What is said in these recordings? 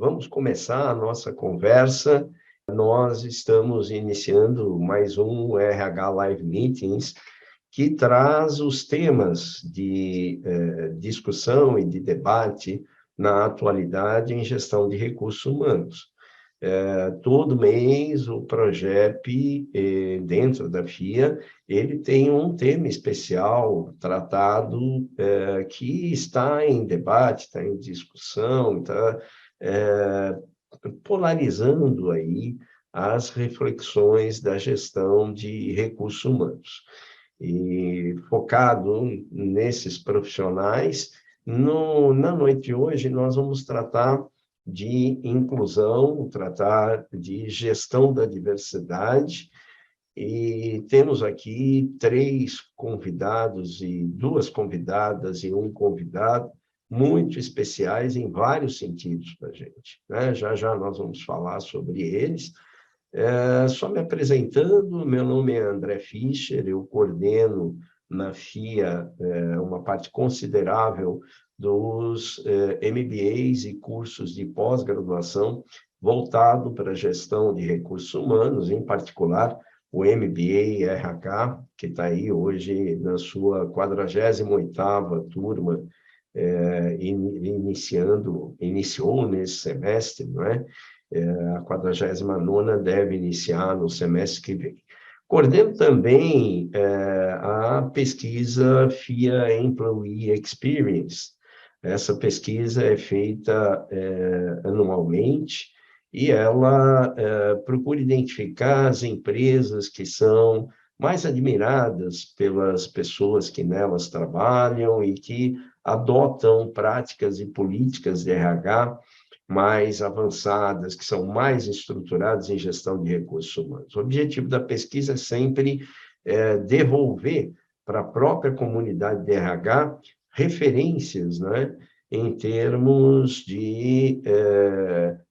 Vamos começar a nossa conversa. Nós estamos iniciando mais um RH Live Meetings, que traz os temas de discussão e de debate na atualidade em gestão de recursos humanos. Todo mês, o PROGEP, dentro da FIA, ele tem um tema especial tratado que está em debate, está em discussão, está polarizando aí as reflexões da gestão de recursos humanos. E focado nesses profissionais, na noite de hoje nós vamos tratar de inclusão, tratar de gestão da diversidade, e temos aqui 3 convidados e 2 convidadas e um convidado muito especiais em vários sentidos para a gente, né? Já já nós vamos falar sobre eles. Só me apresentando, meu nome é André Fischer, eu coordeno na FIA uma parte considerável dos MBAs e cursos de pós-graduação voltado para a gestão de recursos humanos, em particular o MBA RH, que está aí hoje na sua 48ª turma, iniciou nesse semestre, não é? A 49ª deve iniciar no semestre que vem. Coordeno também a pesquisa FIA Employee Experience. Essa pesquisa é feita anualmente e ela procura identificar as empresas que são mais admiradas pelas pessoas que nelas trabalham e que adotam práticas e políticas de RH mais avançadas, que são mais estruturadas em gestão de recursos humanos. O objetivo da pesquisa é sempre devolver para a própria comunidade de RH referências, né, em termos de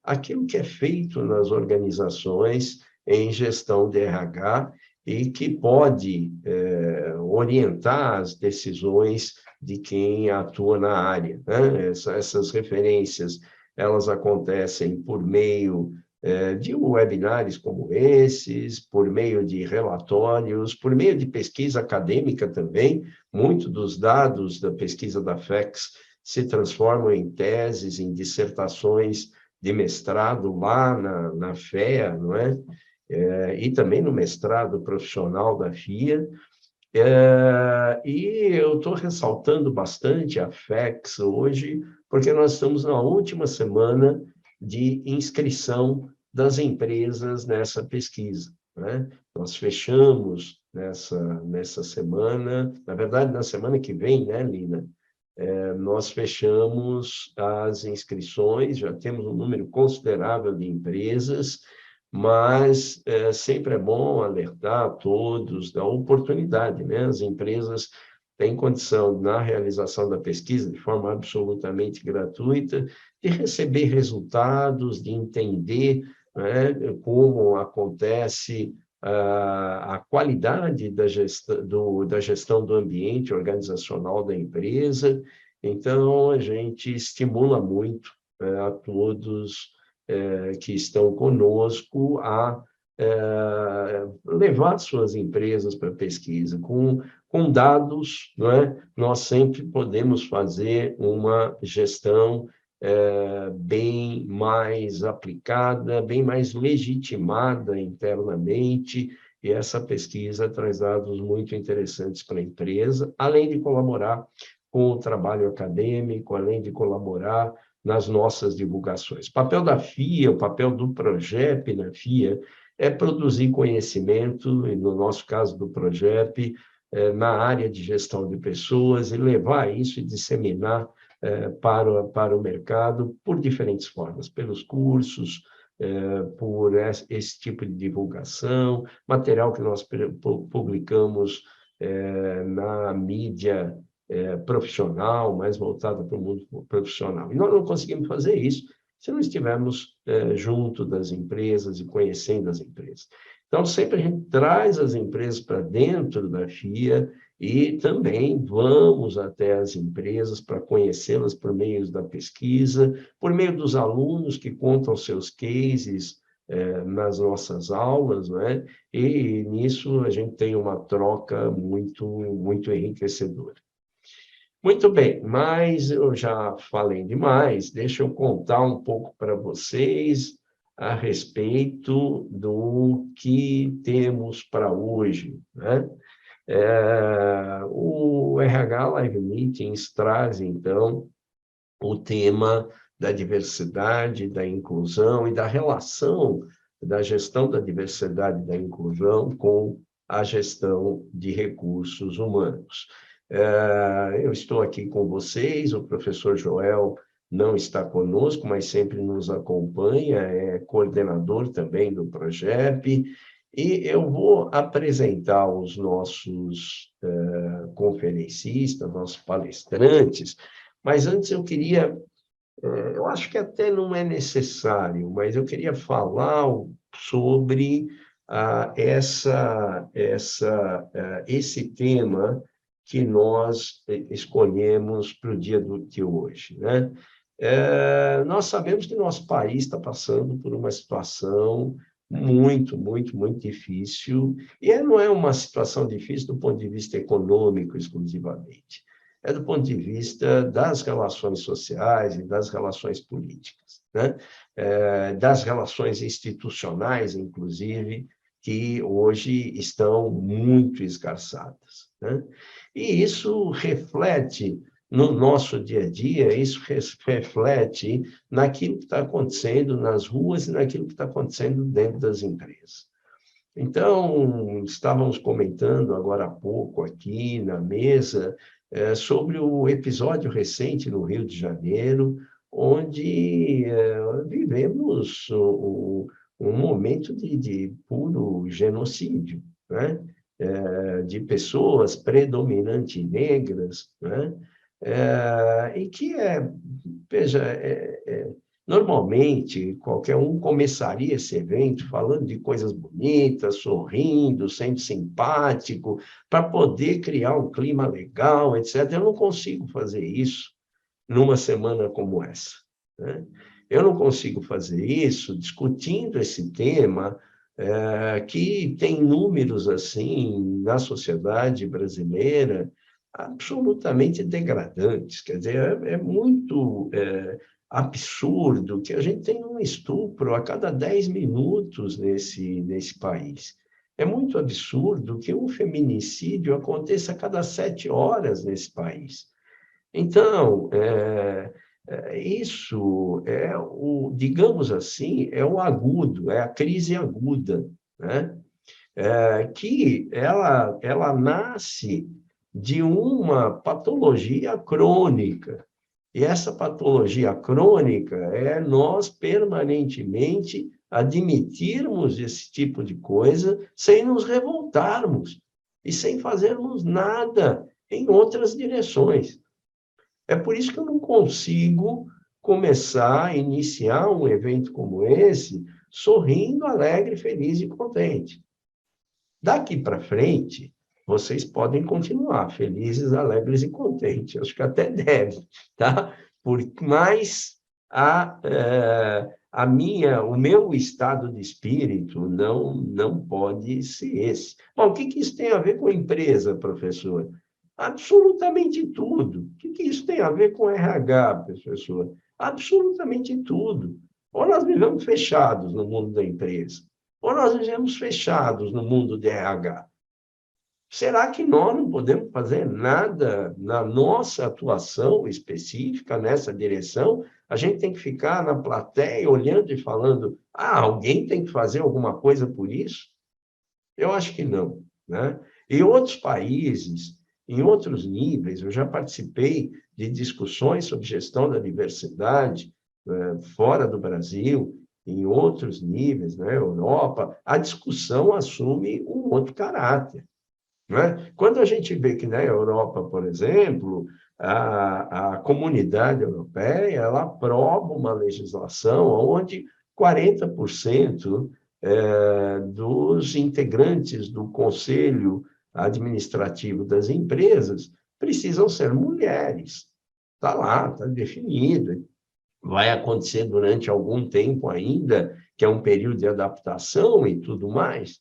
aquilo que é feito nas organizações em gestão de RH e que pode orientar as decisões de quem atua na área, né? Essas referências elas acontecem por meio de webinars como esses, por meio de relatórios, por meio de pesquisa acadêmica também. Muito dos dados da pesquisa da FEX se transformam em teses, em dissertações de mestrado lá na FEA, não é? E também no mestrado profissional da FIA. E eu estou ressaltando bastante a FEX hoje, porque nós estamos na última semana de inscrição das empresas nessa pesquisa, né? Nós fechamos nessa semana, na verdade, na semana que vem, né, Lina? Nós fechamos as inscrições, já temos um número considerável de empresas, mas sempre é bom alertar a todos da oportunidade, né? As empresas têm condição, na realização da pesquisa, de forma absolutamente gratuita, de receber resultados, de entender, né, como acontece a qualidade da gestão do ambiente organizacional da empresa. Então, a gente estimula muito a todos que estão conosco a levar suas empresas para pesquisa. Com dados, não é? Nós sempre podemos fazer uma gestão bem mais aplicada, bem mais legitimada internamente, e essa pesquisa traz dados muito interessantes para a empresa, além de colaborar com o trabalho acadêmico, além de colaborar nas nossas divulgações. O papel da FIA, o papel do PROGEP na FIA, é produzir conhecimento, e no nosso caso do PROGEP, na área de gestão de pessoas, e levar isso e disseminar para o mercado por diferentes formas, pelos cursos, por esse tipo de divulgação, material que nós publicamos na mídia profissional, mais voltada para o mundo profissional. E nós não conseguimos fazer isso se não estivermos junto das empresas e conhecendo as empresas. Então, sempre a gente traz as empresas para dentro da FIA e também vamos até as empresas para conhecê-las por meio da pesquisa, por meio dos alunos que contam seus cases nas nossas aulas, né? E nisso a gente tem uma troca muito enriquecedora. Muito bem, mas eu já falei demais, deixa eu contar um pouco para vocês a respeito do que temos para hoje, né? O RH Live Meetings traz, então, o tema da diversidade, da inclusão e da relação da gestão da diversidade e da inclusão com a gestão de recursos humanos. Eu estou aqui com vocês, o professor Joel não está conosco, mas sempre nos acompanha, é coordenador também do projeto, e eu vou apresentar os nossos conferencistas, nossos palestrantes, mas antes eu queria, eu acho que até não é necessário, mas eu queria falar sobre esse tema que nós escolhemos para o dia de hoje, né? Nós sabemos que nosso país está passando por uma situação muito difícil, e não é uma situação difícil do ponto de vista econômico exclusivamente, é do ponto de vista das relações sociais e das relações políticas, né? Das relações institucionais, inclusive, que hoje estão muito esgarçadas, né? E isso reflete no nosso dia a dia, isso reflete naquilo que está acontecendo nas ruas e naquilo que está acontecendo dentro das empresas. Então, estávamos comentando agora há pouco aqui na mesa sobre o episódio recente no Rio de Janeiro, onde vivemos um momento de puro genocídio, né? De pessoas predominantemente negras, né? E que veja, normalmente, qualquer um começaria esse evento falando de coisas bonitas, sorrindo, sendo simpático, para poder criar um clima legal, etc. Eu não consigo fazer isso numa semana como essa, né? Eu não consigo fazer isso discutindo esse tema que tem números assim na sociedade brasileira absolutamente degradantes. Quer dizer, é muito absurdo que a gente tenha um estupro a cada 10 minutos nesse país. É muito absurdo que um feminicídio aconteça a cada 7 horas nesse país. Então, isso digamos assim, é o agudo, é a crise aguda, né? Que ela nasce de uma patologia crônica. E essa patologia crônica é nós permanentemente admitirmos esse tipo de coisa sem nos revoltarmos e sem fazermos nada em outras direções. É por isso que eu não consigo começar, iniciar um evento como esse, sorrindo, alegre, feliz e contente. Daqui para frente, vocês podem continuar felizes, alegres e contentes. Acho que até devem, tá? Mas o meu estado de espírito não pode ser esse. Bom, o que isso tem a ver com empresa, professor? Absolutamente tudo. O que isso tem a ver com RH, professor? Absolutamente tudo. Ou nós vivemos fechados no mundo da empresa, ou nós vivemos fechados no mundo de RH. Será que nós não podemos fazer nada na nossa atuação específica nessa direção? A gente tem que ficar na plateia olhando e falando, alguém tem que fazer alguma coisa por isso? Eu acho que não, né? Em outros países, em outros níveis, eu já participei de discussões sobre gestão da diversidade fora do Brasil, em outros níveis, na Europa, a discussão assume um outro caráter, né? Quando a gente vê que na Europa, por exemplo, a comunidade europeia ela aprova uma legislação onde 40% dos integrantes do conselho administrativo das empresas precisam ser mulheres. Está lá, está definido. Vai acontecer durante algum tempo ainda, que é um período de adaptação e tudo mais,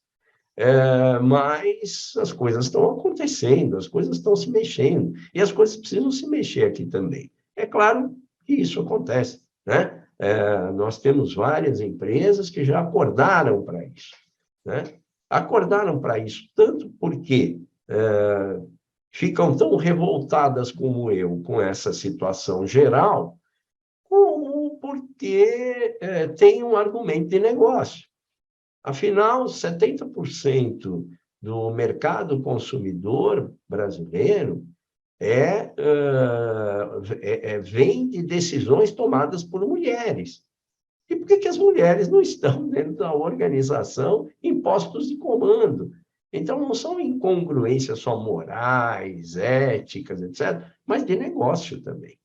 mas as coisas estão acontecendo, as coisas estão se mexendo, e as coisas precisam se mexer aqui também. É claro que isso acontece, né? Nós temos várias empresas que já acordaram para isso, né? Acordaram para isso, tanto porque ficam tão revoltadas como eu com essa situação geral, como porque tem um argumento de negócio. Afinal, 70% do mercado consumidor brasileiro vem de decisões tomadas por mulheres. E por que as mulheres não estão dentro da organização em postos de comando? Então, não são incongruências só morais, éticas, etc., mas de negócio também.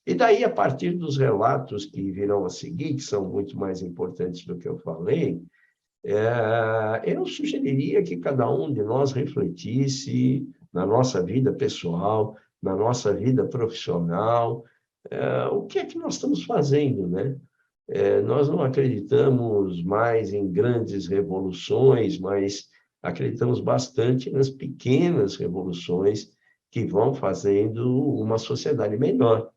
E daí, a partir dos relatos que virão a seguir, que são muito mais importantes do que eu falei, eu sugeriria que cada um de nós refletisse na nossa vida pessoal, na nossa vida profissional, o que é que nós estamos fazendo, né? Nós não acreditamos mais em grandes revoluções, mas acreditamos bastante nas pequenas revoluções que vão fazendo uma sociedade melhor.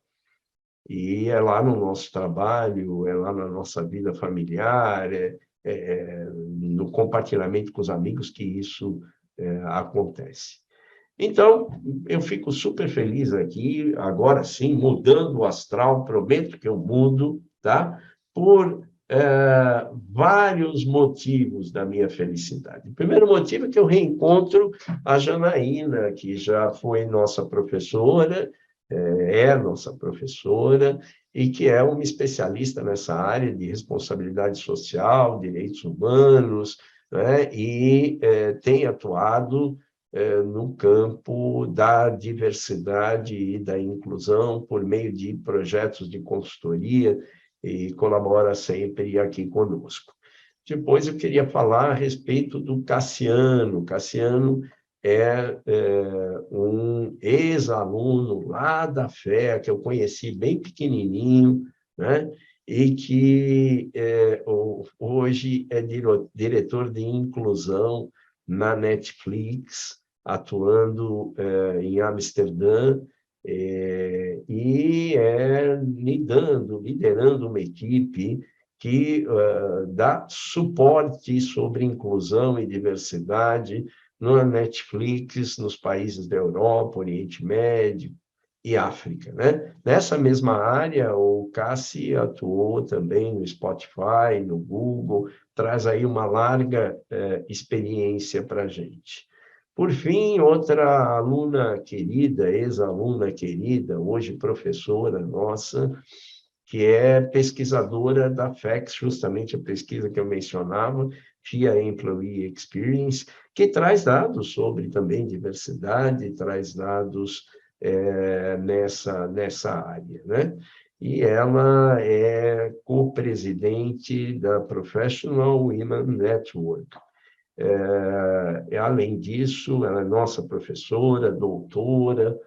E é lá no nosso trabalho, é lá na nossa vida familiar, no compartilhamento com os amigos que isso acontece. Então, eu fico super feliz aqui, agora sim, mudando o astral, prometo que eu mudo, tá? Por vários motivos da minha felicidade. O primeiro motivo é que eu reencontro a Janaína, que já foi nossa professora, é nossa professora, e que é uma especialista nessa área de responsabilidade social, direitos humanos, né? E tem atuado no campo da diversidade e da inclusão por meio de projetos de consultoria e colabora sempre aqui conosco. Depois eu queria falar a respeito do Cassiano. Cassiano um ex-aluno lá da FEA, que eu conheci bem pequenininho, né? E que hoje é diretor de inclusão na Netflix, atuando em Amsterdã, e liderando uma equipe que dá suporte sobre inclusão e diversidade na Netflix, nos países da Europa, Oriente Médio e África, né? Nessa mesma área, o Cassi atuou também no Spotify, no Google, traz aí uma larga experiência para a gente. Por fim, outra aluna querida, ex-aluna querida, hoje professora nossa, que é pesquisadora da FEX, justamente a pesquisa que eu mencionava, FIA Employee Experience, que traz dados sobre também diversidade, traz dados nessa área, né? E ela é co-presidente da Professional Women Network. Além disso, ela é nossa professora, doutora,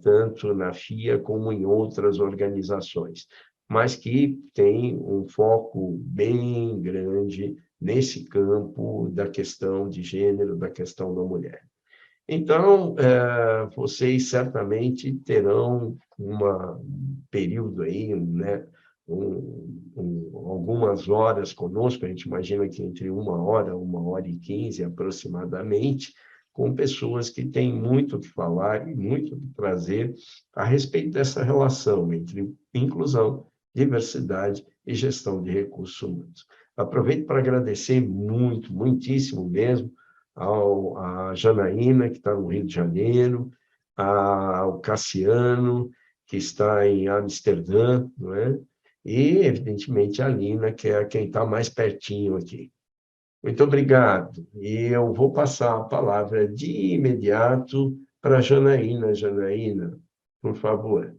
tanto na FIA como em outras organizações, mas que tem um foco bem grande nesse campo da questão de gênero, da questão da mulher. Então, vocês certamente terão um período aí, né, algumas horas conosco, a gente imagina que entre 1 hora e 15 aproximadamente, com pessoas que têm muito o que falar e muito o que trazer a respeito dessa relação entre inclusão, diversidade e gestão de recursos humanos. Aproveito para agradecer muito, muitíssimo mesmo, a Janaína, que está no Rio de Janeiro, ao Cassiano, que está em Amsterdã, não é? E, evidentemente, a Lina, que é quem está mais pertinho aqui. Muito obrigado. E eu vou passar a palavra de imediato para a Janaína. Janaína, por favor.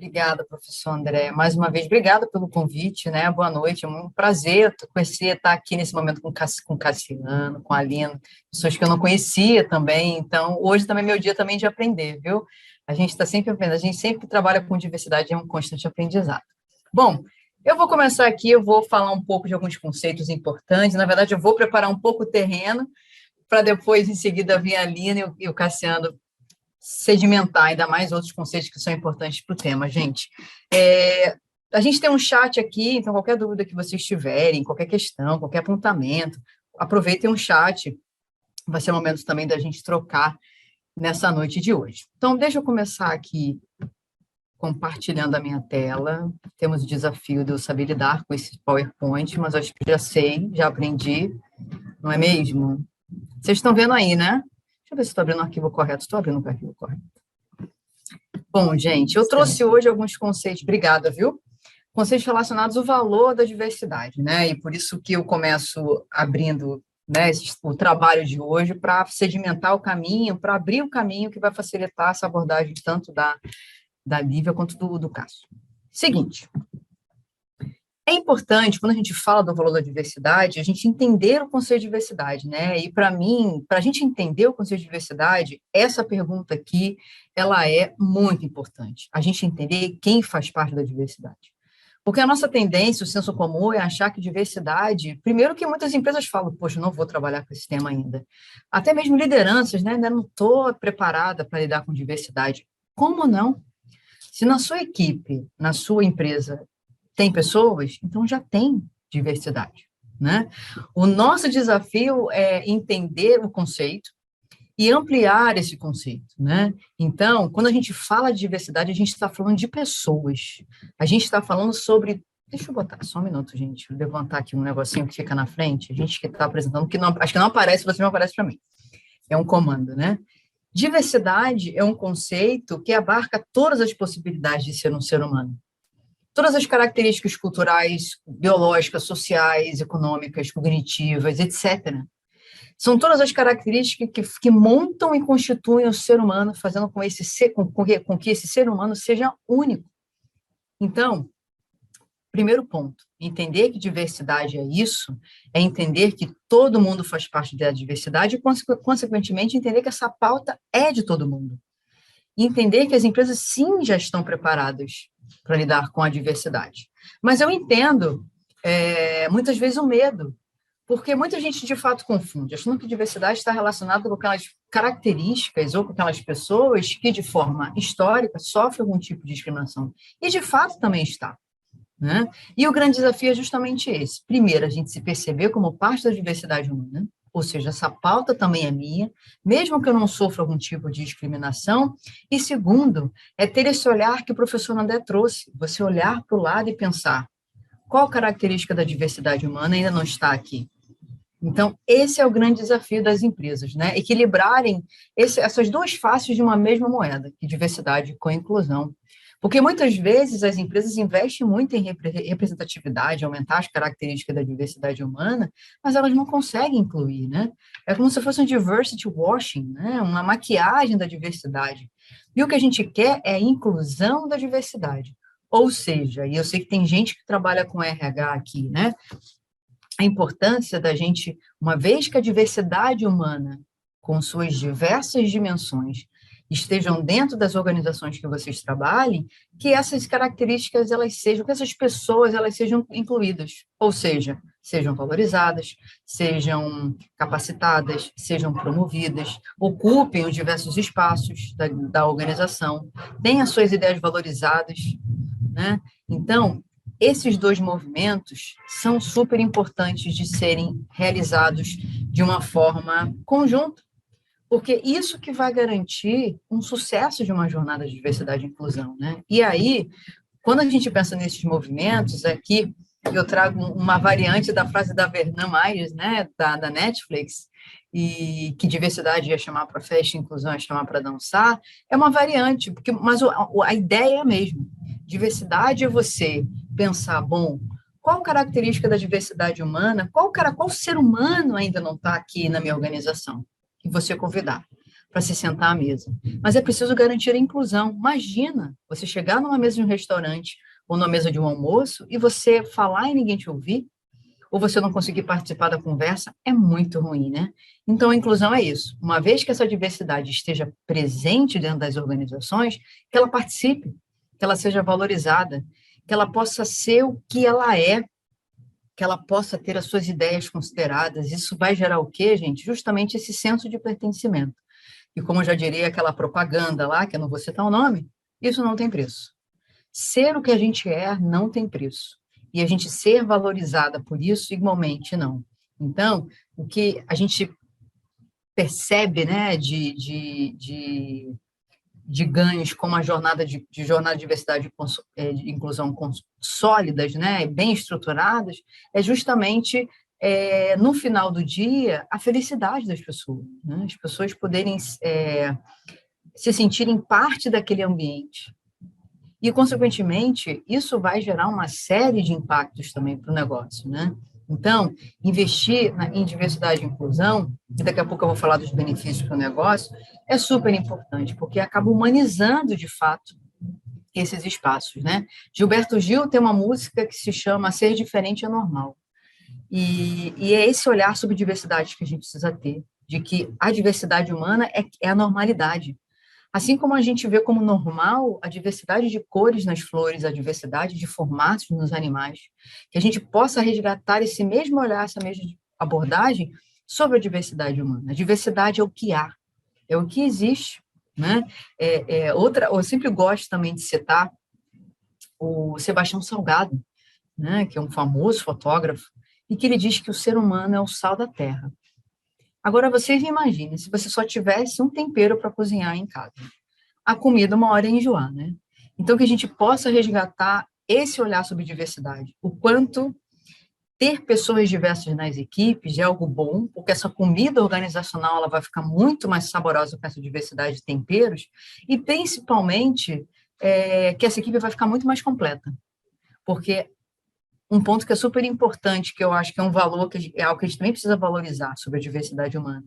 Obrigada, professor André. Mais uma vez, obrigada pelo convite, né? Boa noite, é um prazer conhecer, estar aqui nesse momento com o Cassiano, com a Alina, pessoas que eu não conhecia também. Então, hoje também é meu dia também de aprender, viu? A gente está sempre aprendendo, a gente sempre que trabalha com diversidade é um constante aprendizado. Bom, eu vou começar aqui, eu vou falar um pouco de alguns conceitos importantes. Na verdade, eu vou preparar um pouco o terreno para depois, em seguida, vir a Alina e o Cassiano sedimentar ainda mais outros conceitos que são importantes para o tema, gente. A gente tem um chat aqui, então qualquer dúvida que vocês tiverem, qualquer questão, qualquer apontamento, aproveitem o chat, vai ser o momento também da gente trocar nessa noite de hoje. Então, deixa eu começar aqui compartilhando a minha tela. Temos o desafio de eu saber lidar com esse PowerPoint, mas acho que já sei, já aprendi, não é mesmo? Vocês estão vendo aí, né? Deixa eu ver se estou abrindo o arquivo correto. Estou abrindo o arquivo correto. Bom, gente, eu trouxe hoje alguns conceitos. Obrigada, viu? Conceitos relacionados ao valor da diversidade, né? E por isso que eu começo abrindo, né, o trabalho de hoje para sedimentar o caminho, para abrir o caminho que vai facilitar essa abordagem tanto da Lívia quanto do Cássio. Seguinte. É importante, quando a gente fala do valor da diversidade, a gente entender o conceito de diversidade, né? E, para mim, para a gente entender o conceito de diversidade, essa pergunta aqui, ela é muito importante. A gente entender quem faz parte da diversidade. Porque a nossa tendência, o senso comum, é achar que diversidade... Primeiro que muitas empresas falam, poxa, não vou trabalhar com esse tema ainda. Até mesmo lideranças, né? Ainda não estou preparada para lidar com diversidade. Como não? Se na sua equipe, na sua empresa, tem pessoas, então já tem diversidade, né? O nosso desafio é entender o conceito e ampliar esse conceito, né? Então, quando a gente fala de diversidade, a gente está falando de pessoas. A gente está falando sobre... Deixa eu botar só um minuto, gente. Vou levantar aqui um negocinho que fica na frente. A gente que está apresentando, que não, acho que não aparece, você não aparece para mim. É um comando, né? Diversidade é um conceito que abarca todas as possibilidades de ser um ser humano. Todas as características culturais, biológicas, sociais, econômicas, cognitivas, etc. São todas as características que montam e constituem o ser humano, fazendo com que esse ser humano seja único. Então, primeiro ponto, entender que diversidade é isso, é entender que todo mundo faz parte da diversidade e, consequentemente, entender que essa pauta é de todo mundo. E entender que as empresas, sim, já estão preparadas para lidar com a diversidade. Mas eu entendo, muitas vezes, o medo, porque muita gente, de fato, confunde, achando que diversidade está relacionada com aquelas características ou com aquelas pessoas que, de forma histórica, sofrem algum tipo de discriminação. E, de fato, também está. Né? E o grande desafio é justamente esse. Primeiro, a gente se perceber como parte da diversidade humana, ou seja, essa pauta também é minha, mesmo que eu não sofra algum tipo de discriminação. E segundo, é ter esse olhar que o professor André trouxe, você olhar para o lado e pensar qual característica da diversidade humana ainda não está aqui. Então, esse é o grande desafio das empresas, né? Equilibrarem essas duas faces de uma mesma moeda, que diversidade com inclusão. Porque muitas vezes as empresas investem muito em representatividade, aumentar as características da diversidade humana, mas elas não conseguem incluir, né? É como se fosse um diversity washing, né? Uma maquiagem da diversidade. E o que a gente quer é a inclusão da diversidade. Ou seja, e eu sei que tem gente que trabalha com RH aqui, né? A importância da gente, uma vez que a diversidade humana, com suas diversas dimensões, estejam dentro das organizações que vocês trabalhem, que essas características, que essas pessoas, elas sejam incluídas, ou seja, sejam valorizadas, sejam capacitadas, sejam promovidas, ocupem os diversos espaços da organização, tenham as suas ideias valorizadas, né? Então, esses dois movimentos são super importantes de serem realizados de uma forma conjunta, porque isso que vai garantir um sucesso de uma jornada de diversidade e inclusão, né? E aí, quando a gente pensa nesses movimentos, aqui eu trago uma variante da frase da Vernon Myers, né, da Netflix, e que diversidade ia chamar para festa, inclusão ia chamar para dançar, é uma variante, mas a ideia é a mesma. Diversidade é você pensar, bom, qual característica da diversidade humana, qual ser humano ainda não está aqui na minha organização? Que você convidar. para se sentar à mesa. Mas é preciso garantir a inclusão. Imagina você chegar numa mesa de um restaurante ou numa mesa de um almoço e você falar e ninguém te ouvir, ou você não conseguir participar da conversa, é muito ruim, né? Então, a inclusão é isso. Uma vez que essa diversidade esteja presente dentro das organizações, que ela participe, que ela seja valorizada, que ela possa ser o que ela é, que ela possa ter as suas ideias consideradas. Isso vai gerar o quê, gente? Justamente esse senso de pertencimento. E como eu já diria aquela propaganda lá, que eu não vou citar o nome, isso não tem preço. Ser o que a gente é não tem preço. E a gente ser valorizada por isso, igualmente, não. Então, o que a gente percebe, né, de ganhos como a jornada de diversidade de inclusão sólidas, né, bem estruturadas, é justamente, no final do dia, a felicidade das pessoas, né? As pessoas poderem se sentirem parte daquele ambiente. E, consequentemente, isso vai gerar uma série de impactos também para o negócio, né? Então, investir em diversidade e inclusão, e daqui a pouco eu vou falar dos benefícios para o negócio, é super importante, porque acaba humanizando, de fato, esses espaços, né? Gilberto Gil tem uma música que se chama Ser Diferente é Normal. E é esse olhar sobre diversidade que a gente precisa ter, de que a diversidade humana é a normalidade. Assim como a gente vê como normal a diversidade de cores nas flores, a diversidade de formatos nos animais, que a gente possa resgatar esse mesmo olhar, essa mesma abordagem sobre a diversidade humana. A diversidade é o que há, é o que existe, né? Eu sempre gosto também de citar o Sebastião Salgado, né, que é um famoso fotógrafo, e que ele diz que o ser humano é o sal da terra. Agora, vocês imaginem, se você só tivesse um tempero para cozinhar em casa. A comida, uma hora ia enjoar, né? Então, que a gente possa resgatar esse olhar sobre diversidade. O quanto ter pessoas diversas nas equipes é algo bom, porque essa comida organizacional ela vai ficar muito mais saborosa com essa diversidade de temperos, e, principalmente, que essa equipe vai ficar muito mais completa. Porque um ponto que é super importante, que eu acho que é um valor, que é algo que a gente também precisa valorizar sobre a diversidade humana,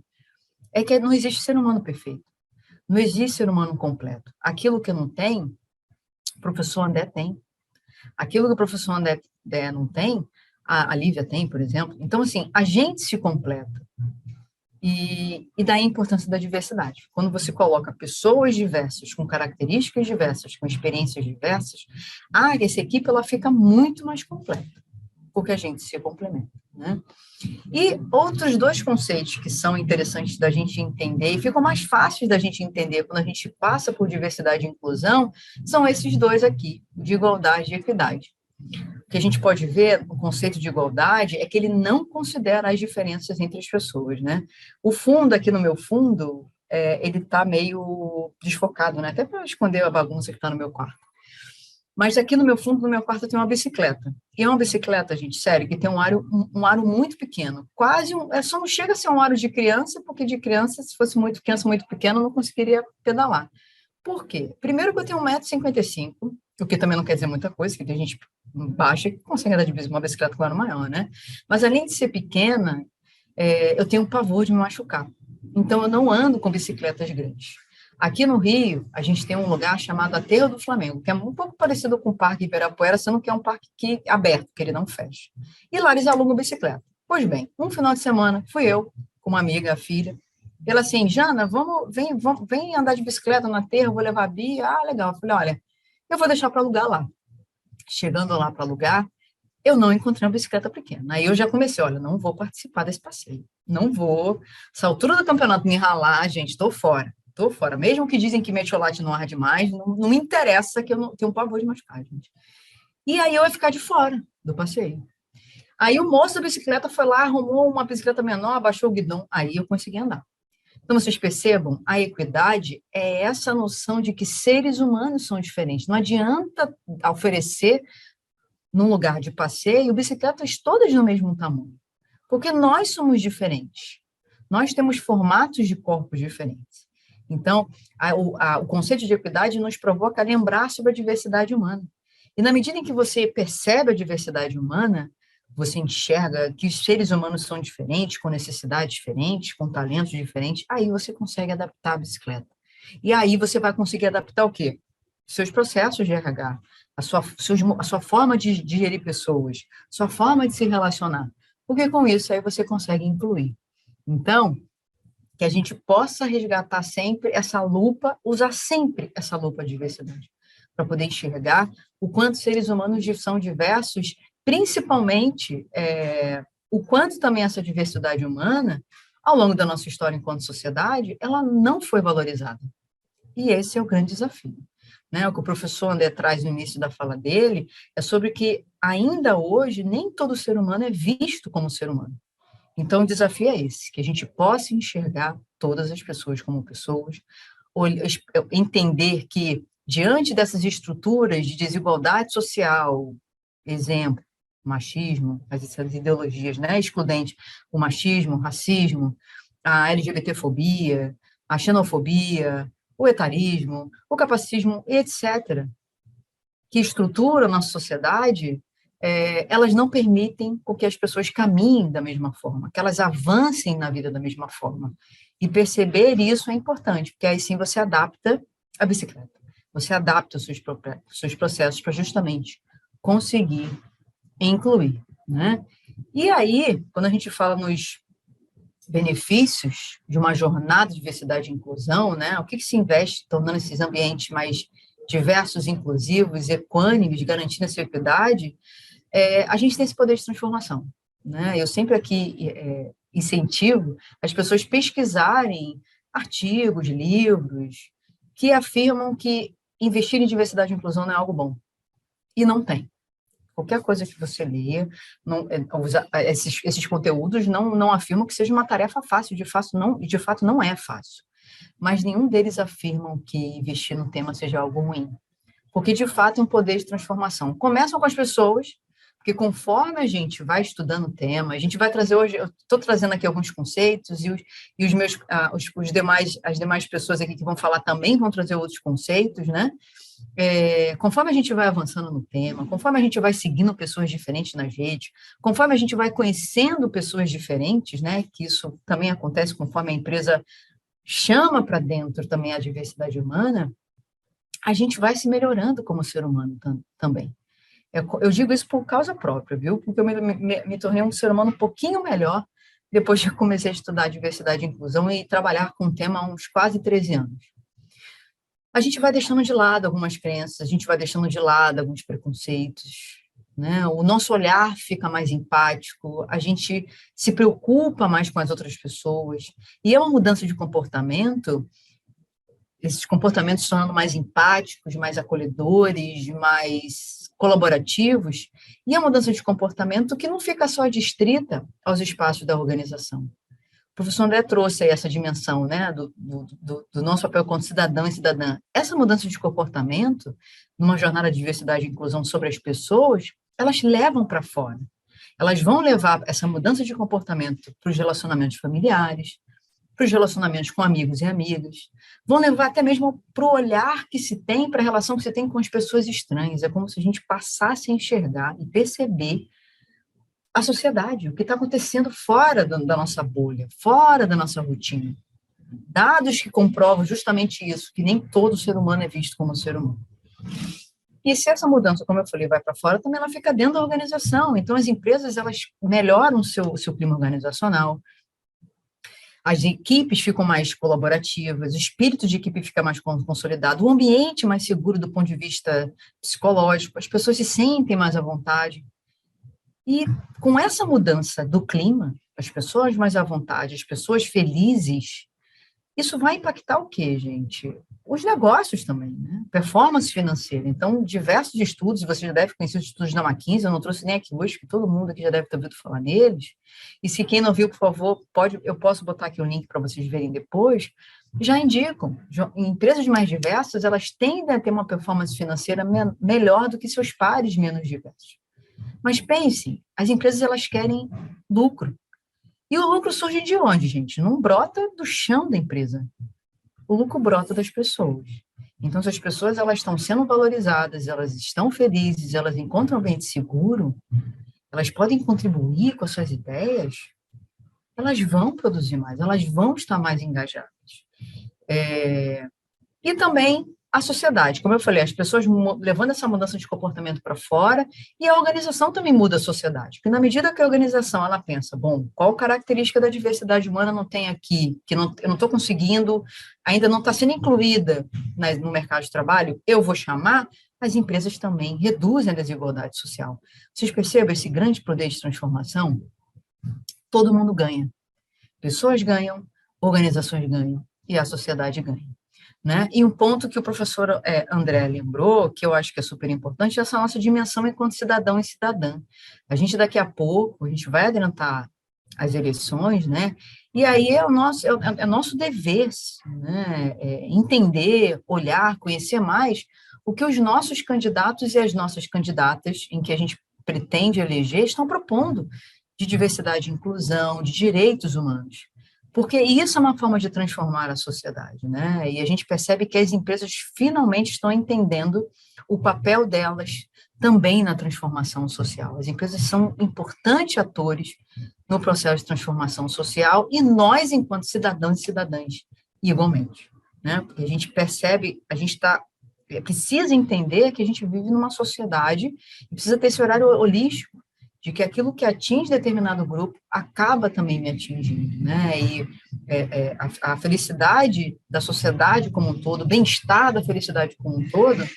é que não existe ser humano perfeito. Não existe ser humano completo. Aquilo que não tem, o professor André tem. Aquilo que o professor André não tem, a Lívia tem, por exemplo. Então, assim, a gente se completa. E daí a importância da diversidade. Quando você coloca pessoas diversas, com características diversas, com experiências diversas, essa equipe ela fica muito mais completa, porque a gente se complementa, né? E outros dois conceitos que são interessantes da gente entender e ficam mais fáceis da gente entender quando a gente passa por diversidade e inclusão são esses dois aqui, de igualdade e equidade. O que a gente pode ver no conceito de igualdade é que ele não considera as diferenças entre as pessoas, né? O fundo, aqui no meu fundo, ele está meio desfocado, né? Até para esconder a bagunça que está no meu quarto. Mas aqui no meu fundo, no meu quarto, tem uma bicicleta. E é uma bicicleta, gente, sério, que tem um aro muito pequeno. Quase só não chega a ser um aro de criança, porque de criança, se fosse muito criança, muito pequena, eu não conseguiria pedalar. Por quê? Primeiro que eu tenho 1,55 m, o que também não quer dizer muita coisa, que tem gente baixa que consegue andar de uma bicicleta com aro maior, né? Mas além de ser pequena, eu tenho um pavor de me machucar. Então, eu não ando com bicicletas grandes. Aqui no Rio, a gente tem um lugar chamado Aterro do Flamengo, que é um pouco parecido com o Parque Ibirapuera, sendo que é um parque aberto, que ele não fecha. E lá eles alugam bicicleta. Pois bem, um final de semana, fui eu, com uma amiga, a filha, ela assim, Jana, vem andar de bicicleta no Aterro, vou levar a Bia. Ah, legal. Eu falei, olha, eu vou deixar para alugar lá. Chegando lá para alugar, eu não encontrei uma bicicleta pequena. Aí eu já comecei, olha, não vou participar desse passeio. Não vou. Essa altura do campeonato me ralar, gente, estou fora. Estou fora. Mesmo que dizem que metiolate não arde mais, não me interessa que eu não tenho um pavor de machucar, gente. E aí eu ia ficar de fora do passeio. Aí o moço da bicicleta foi lá, arrumou uma bicicleta menor, abaixou o guidão. Aí eu consegui andar. Então, vocês percebam, a equidade é essa noção de que seres humanos são diferentes. Não adianta oferecer, num lugar de passeio, bicicletas todas no mesmo tamanho, porque nós somos diferentes. Nós temos formatos de corpos diferentes. Então, o conceito de equidade nos provoca a lembrar sobre a diversidade humana. E na medida em que você percebe a diversidade humana, você enxerga que os seres humanos são diferentes, com necessidades diferentes, com talentos diferentes, aí você consegue adaptar a bicicleta. E aí você vai conseguir adaptar o quê? Seus processos de RH, a sua forma de gerir pessoas, sua forma de se relacionar. Porque com isso aí você consegue incluir. Então, que a gente possa resgatar sempre essa lupa, usar sempre essa lupa de diversidade, para poder enxergar o quanto seres humanos são diversos, principalmente o quanto também essa diversidade humana, ao longo da nossa história enquanto sociedade, ela não foi valorizada. E esse é o grande desafio. Né? O que o professor André traz no início da fala dele é sobre que, ainda hoje, nem todo ser humano é visto como ser humano. Então, o desafio é esse, que a gente possa enxergar todas as pessoas como pessoas, entender que, diante dessas estruturas de desigualdade social, exemplo, machismo, essas ideologias, né, excludentes, o machismo, o racismo, a LGBTfobia, a xenofobia, o etarismo, o capacitismo, etc., que estruturam a nossa sociedade, elas não permitem que as pessoas caminhem da mesma forma, que elas avancem na vida da mesma forma. E perceber isso é importante, porque aí sim você adapta a bicicleta, você adapta os seus processos para justamente conseguir incluir, né? E aí, quando a gente fala nos benefícios de uma jornada de diversidade e inclusão, né? O que se investe tornando esses ambientes mais diversos, inclusivos, equânimes, garantindo essa equidade, a gente tem esse poder de transformação, né? Eu sempre aqui incentivo as pessoas pesquisarem artigos, livros, que afirmam que investir em diversidade e inclusão não é algo bom. E não tem. Qualquer coisa que você leia, esses conteúdos não afirmam que seja uma tarefa fácil, de fato não é fácil. Mas nenhum deles afirmam que investir no tema seja algo ruim. Porque, de fato, é um poder de transformação. Começam com as pessoas, porque conforme a gente vai estudando o tema, a gente vai trazer hoje, eu estou trazendo aqui alguns conceitos, e os meus, as demais pessoas aqui que vão falar também vão trazer outros conceitos, né? Conforme a gente vai avançando no tema, conforme a gente vai seguindo pessoas diferentes nas redes, conforme a gente vai conhecendo pessoas diferentes, né? Que isso também acontece conforme a empresa chama para dentro também a diversidade humana, a gente vai se melhorando como ser humano também. Eu digo isso por causa própria, viu? Porque eu me tornei um ser humano um pouquinho melhor depois que eu comecei a estudar diversidade e inclusão e trabalhar com o tema há uns quase 13 anos. A gente vai deixando de lado algumas crenças, a gente vai deixando de lado alguns preconceitos, né? O nosso olhar fica mais empático, a gente se preocupa mais com as outras pessoas, e é uma mudança de comportamento, esses comportamentos se tornando mais empáticos, mais acolhedores, mais colaborativos, e a mudança de comportamento que não fica só distrita aos espaços da organização. O professor André trouxe aí essa dimensão, né, do nosso papel como cidadão e cidadã. Essa mudança de comportamento, numa jornada de diversidade e inclusão sobre as pessoas, elas levam para fora. Elas vão levar essa mudança de comportamento para os relacionamentos familiares, para os relacionamentos com amigos e amigas, vão levar até mesmo para o olhar que se tem, para a relação que se tem com as pessoas estranhas. É como se a gente passasse a enxergar e perceber a sociedade, o que está acontecendo fora da nossa bolha, fora da nossa rotina. Dados que comprovam justamente isso, que nem todo ser humano é visto como ser humano. E se essa mudança, como eu falei, vai para fora, também ela fica dentro da organização. Então, as empresas, elas melhoram o seu clima organizacional, as equipes ficam mais colaborativas, o espírito de equipe fica mais consolidado, o ambiente mais seguro do ponto de vista psicológico, as pessoas se sentem mais à vontade. E com essa mudança do clima, as pessoas mais à vontade, as pessoas felizes, isso vai impactar o quê, gente? Os negócios também, né? Performance financeira. Então, diversos estudos, você já deve conhecer os estudos da McKinsey, eu não trouxe nem aqui hoje, que todo mundo aqui já deve ter ouvido falar neles. E se quem não viu, por favor, eu posso botar aqui o link para vocês verem depois, já indicam. Empresas mais diversas, elas tendem a ter uma performance financeira melhor do que seus pares menos diversos. Mas pensem, as empresas, elas querem lucro. E o lucro surge de onde, gente? Não brota do chão da empresa. O lucro brota das pessoas. Então, se as pessoas elas estão sendo valorizadas, elas estão felizes, elas encontram um ambiente seguro, elas podem contribuir com as suas ideias, elas vão produzir mais, elas vão estar mais engajadas. E também a sociedade, como eu falei, as pessoas levando essa mudança de comportamento para fora, e a organização também muda a sociedade, porque na medida que a organização ela pensa, bom, qual característica da diversidade humana não tem aqui, que eu não estou conseguindo, ainda não está sendo incluída no mercado de trabalho, eu vou chamar, as empresas também reduzem a desigualdade social. Vocês percebem esse grande poder de transformação? Todo mundo ganha. Pessoas ganham, organizações ganham, e a sociedade ganha. Né? E um ponto que o professor André lembrou, que eu acho que é super importante, é essa nossa dimensão enquanto cidadão e cidadã. A gente, daqui a pouco, a gente vai adiantar as eleições, né? E aí é nosso dever, né? Entender, olhar, conhecer mais o que os nossos candidatos e as nossas candidatas, em que a gente pretende eleger, estão propondo de diversidade e inclusão, de direitos humanos. Porque isso é uma forma de transformar a sociedade, né? E a gente percebe que as empresas finalmente estão entendendo o papel delas também na transformação social. As empresas são importantes atores no processo de transformação social e nós, enquanto cidadãos e cidadãs, igualmente, né? Porque a gente percebe, a gente precisa entender que a gente vive numa sociedade e precisa ter esse horário holístico de que aquilo que atinge determinado grupo acaba também me atingindo, né? E a felicidade da sociedade como um todo, o bem-estar da felicidade como um todo,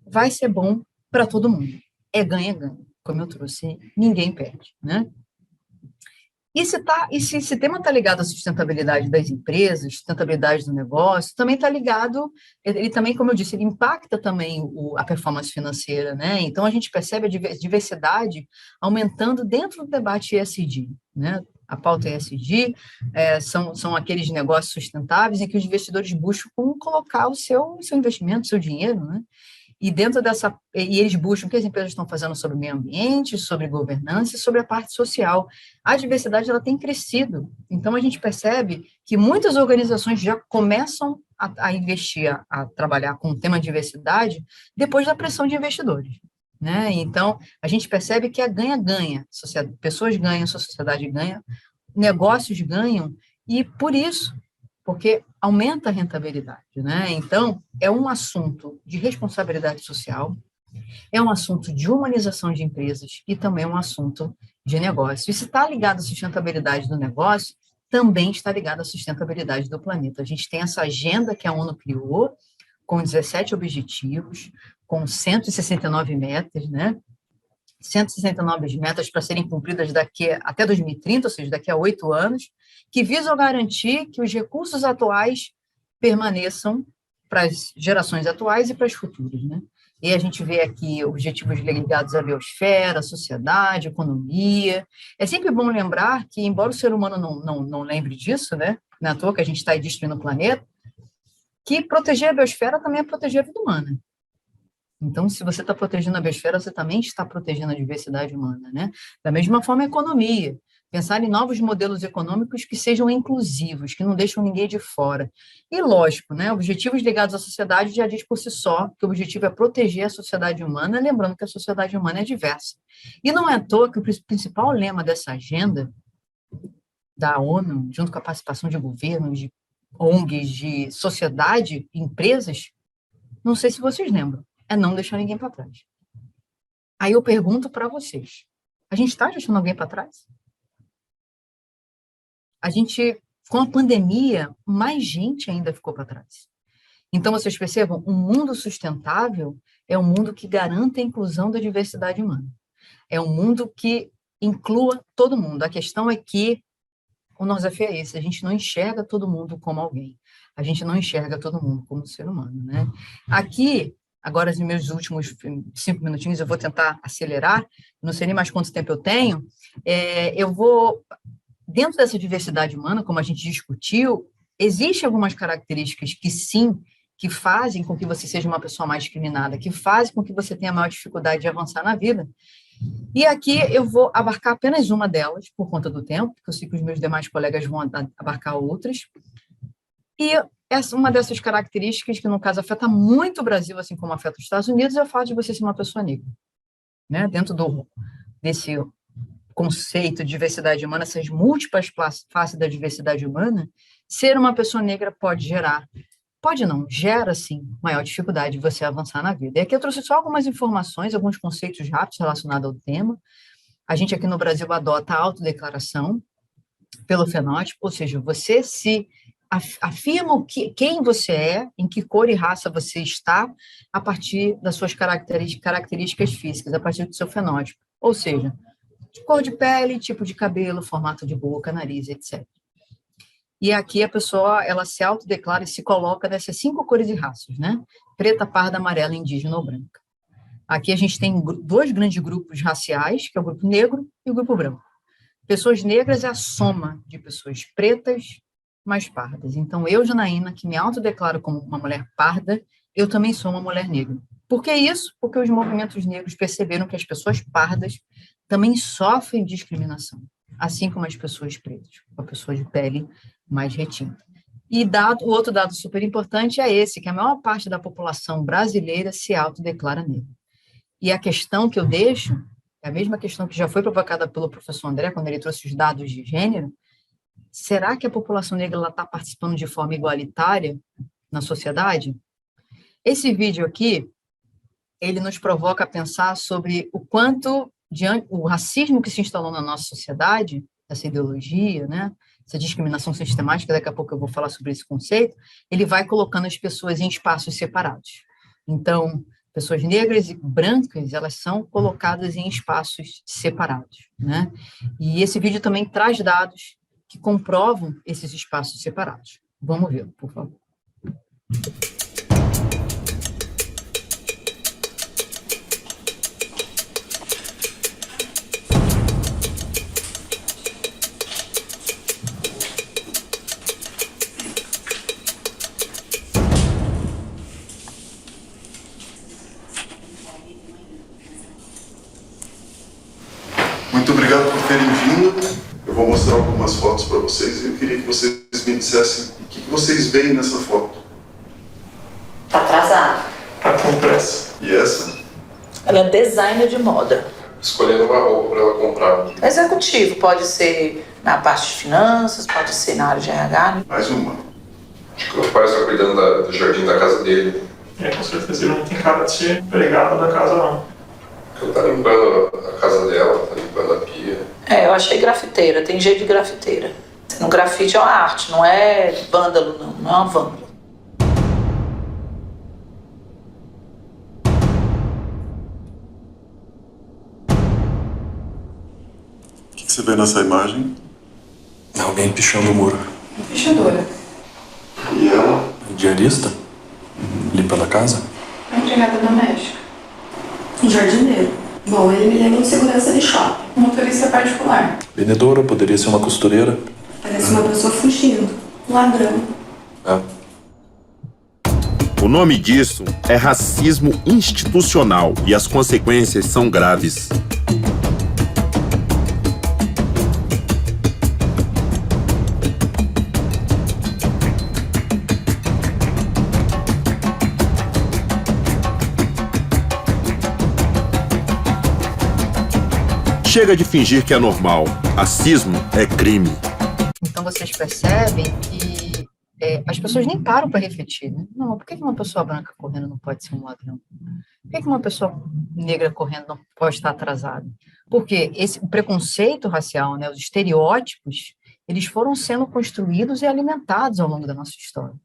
vai ser bom para todo mundo. É ganha-ganha, como eu trouxe, ninguém perde, né? E se esse tema está ligado à sustentabilidade das empresas, sustentabilidade do negócio, também está ligado, ele também, como eu disse, ele impacta também a performance financeira, né? Então, a gente percebe a diversidade aumentando dentro do debate ESG, né? A pauta ESG são aqueles negócios sustentáveis em que os investidores buscam colocar o seu investimento, o seu dinheiro, né? E eles buscam o que as empresas estão fazendo sobre o meio ambiente, sobre governança e sobre a parte social. A diversidade ela tem crescido. Então a gente percebe que muitas organizações já começam a investir, a trabalhar com o tema diversidade depois da pressão de investidores, né? Então a gente percebe que é ganha-ganha. Pessoas ganham, a sociedade ganha, negócios ganham, e por isso, porque aumenta a rentabilidade, né? Então, é um assunto de responsabilidade social, é um assunto de humanização de empresas e também é um assunto de negócio. E se está ligado à sustentabilidade do negócio, também está ligado à sustentabilidade do planeta. A gente tem essa agenda que a ONU criou, com 17 objetivos, com 169 metas, né? 169 metas para serem cumpridas até 2030, ou seja, daqui a 8 anos, que visam garantir que os recursos atuais permaneçam para as gerações atuais e para as futuras, né? E a gente vê aqui objetivos ligados à biosfera, à sociedade, à economia. É sempre bom lembrar que, embora o ser humano não lembre disso, né? Não é à toa que a gente está aí destruindo o planeta, que proteger a biosfera também é proteger a vida humana. Então, se você está protegendo a biosfera, você também está protegendo a diversidade humana, né? Da mesma forma, a economia. Pensar em novos modelos econômicos que sejam inclusivos, que não deixam ninguém de fora. E, lógico, né, objetivos ligados à sociedade já diz por si só que o objetivo é proteger a sociedade humana, lembrando que a sociedade humana é diversa. E não é à toa que o principal lema dessa agenda da ONU, junto com a participação de governos, de ONGs, de sociedade, empresas, não sei se vocês lembram, é não deixar ninguém para trás. Aí eu pergunto para vocês, a gente está deixando alguém para trás? A gente, com a pandemia, mais gente ainda ficou para trás. Então, vocês percebam, um mundo sustentável é um mundo que garanta a inclusão da diversidade humana. É um mundo que inclua todo mundo. A questão é que o nosso desafio é esse, a gente não enxerga todo mundo como alguém. A gente não enxerga todo mundo como ser humano, né? Aqui, agora, nos meus últimos 5 minutinhos, eu vou tentar acelerar, não sei nem mais quanto tempo eu tenho, eu vou... Dentro dessa diversidade humana, como a gente discutiu, existem algumas características que, sim, que fazem com que você seja uma pessoa mais discriminada, que fazem com que você tenha maior dificuldade de avançar na vida. E aqui eu vou abarcar apenas uma delas, por conta do tempo, porque eu sei que os meus demais colegas vão abarcar outras. E uma dessas características, que no caso afeta muito o Brasil, assim como afeta os Estados Unidos, é o fato de você ser uma pessoa negra, né? Dentro desse conceito de diversidade humana, essas múltiplas faces da diversidade humana, ser uma pessoa negra pode gerar, pode não, gera, sim, maior dificuldade de você avançar na vida. E aqui eu trouxe só algumas informações, alguns conceitos rápidos relacionados ao tema. A gente aqui no Brasil adota a autodeclaração pelo fenótipo, ou seja, você se afirma quem você é, em que cor e raça você está, a partir das suas características físicas, a partir do seu fenótipo. Ou seja, cor de pele, tipo de cabelo, formato de boca, nariz, etc. E aqui a pessoa, ela se autodeclara e se coloca nessas 5 cores e raças, né? Preta, parda, amarela, indígena ou branca. Aqui a gente tem 2 grandes grupos raciais, que é o grupo negro e o grupo branco. Pessoas negras é a soma de pessoas pretas mais pardas. Então, eu, Janaína, que me autodeclaro como uma mulher parda, eu também sou uma mulher negra. Por que isso? Porque os movimentos negros perceberam que as pessoas pardas também sofrem discriminação, assim como as pessoas pretas, a pessoa de pele mais retinta. E o outro dado super importante é esse, que a maior parte da população brasileira se autodeclara negra. E a questão que eu deixo, é a mesma questão que já foi provocada pelo professor André, quando ele trouxe os dados de gênero: será que a população negra está participando de forma igualitária na sociedade? Esse vídeo aqui, ele nos provoca a pensar sobre o quanto o racismo que se instalou na nossa sociedade, essa ideologia, né, essa discriminação sistemática, daqui a pouco eu vou falar sobre esse conceito, ele vai colocando as pessoas em espaços separados. Então, pessoas negras e brancas, elas são colocadas em espaços separados, né? E esse vídeo também traz dados que comprovam esses espaços separados. Vamos ver, por favor. Muito obrigado por terem vindo. Eu vou mostrar algumas fotos para vocês e eu queria que vocês me dissessem o que vocês veem nessa foto. Tá atrasado. Tá com pressa. E essa? Ela é designer de moda. Escolhendo uma roupa para ela comprar. Executivo, pode ser na parte de finanças, pode ser na área de RH. Né? Mais uma. Acho que o pai está cuidando do jardim da casa dele. Com certeza ele não tem cara de ser empregado da casa, não. Ele tá limpando a casa dela, tá limpando a pia. Eu achei grafiteira, tem jeito de grafiteira. No grafite é uma arte, não é vândalo, não é uma vândalo. O que você vê nessa imagem? Alguém pichando o muro. Pichadora. E ela? Diarista? Limpa a casa? A empregada doméstica. Um jardineiro. Bom, ele me lembra um segurança de shopping. Um motorista particular. Vendedora, poderia ser uma costureira. Parece uma pessoa fugindo. Ladrão. O nome disso é racismo institucional e as consequências são graves. Chega de fingir que é normal. Racismo é crime. Então, vocês percebem que as pessoas nem param para refletir, né? Não, por que uma pessoa branca correndo não pode ser um ladrão? Por que uma pessoa negra correndo não pode estar atrasada? Porque o preconceito racial, né, os estereótipos, eles foram sendo construídos e alimentados ao longo da nossa história.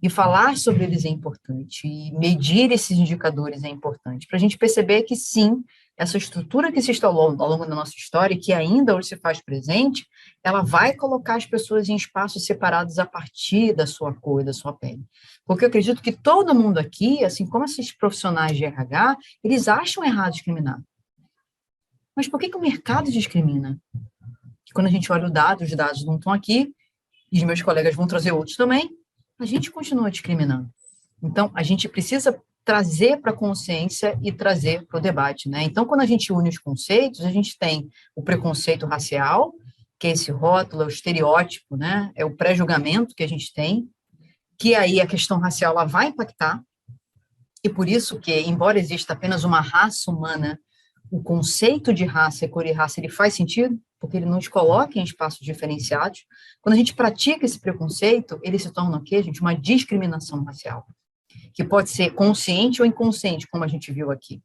E falar sobre eles é importante, e medir esses indicadores é importante, para a gente perceber que, sim, essa estrutura que se instalou ao longo da nossa história, e que ainda hoje se faz presente, ela vai colocar as pessoas em espaços separados a partir da sua cor e da sua pele. Porque eu acredito que todo mundo aqui, assim como esses profissionais de RH, eles acham errado discriminar. Mas por que o mercado discrimina? Que quando a gente olha os dados não estão aqui, e os meus colegas vão trazer outros também, a gente continua discriminando. Então, a gente precisa trazer para a consciência e trazer para o debate, né? Então, quando a gente une os conceitos, a gente tem o preconceito racial, que é esse rótulo, é o estereótipo, né? É o pré-julgamento que a gente tem, que aí a questão racial ela vai impactar, e por isso que, embora exista apenas uma raça humana o conceito de raça e cor e raça, ele faz sentido, porque ele nos coloca em espaços diferenciados. Quando a gente pratica esse preconceito, ele se torna o quê, gente? Uma discriminação racial, que pode ser consciente ou inconsciente, como a gente viu aqui.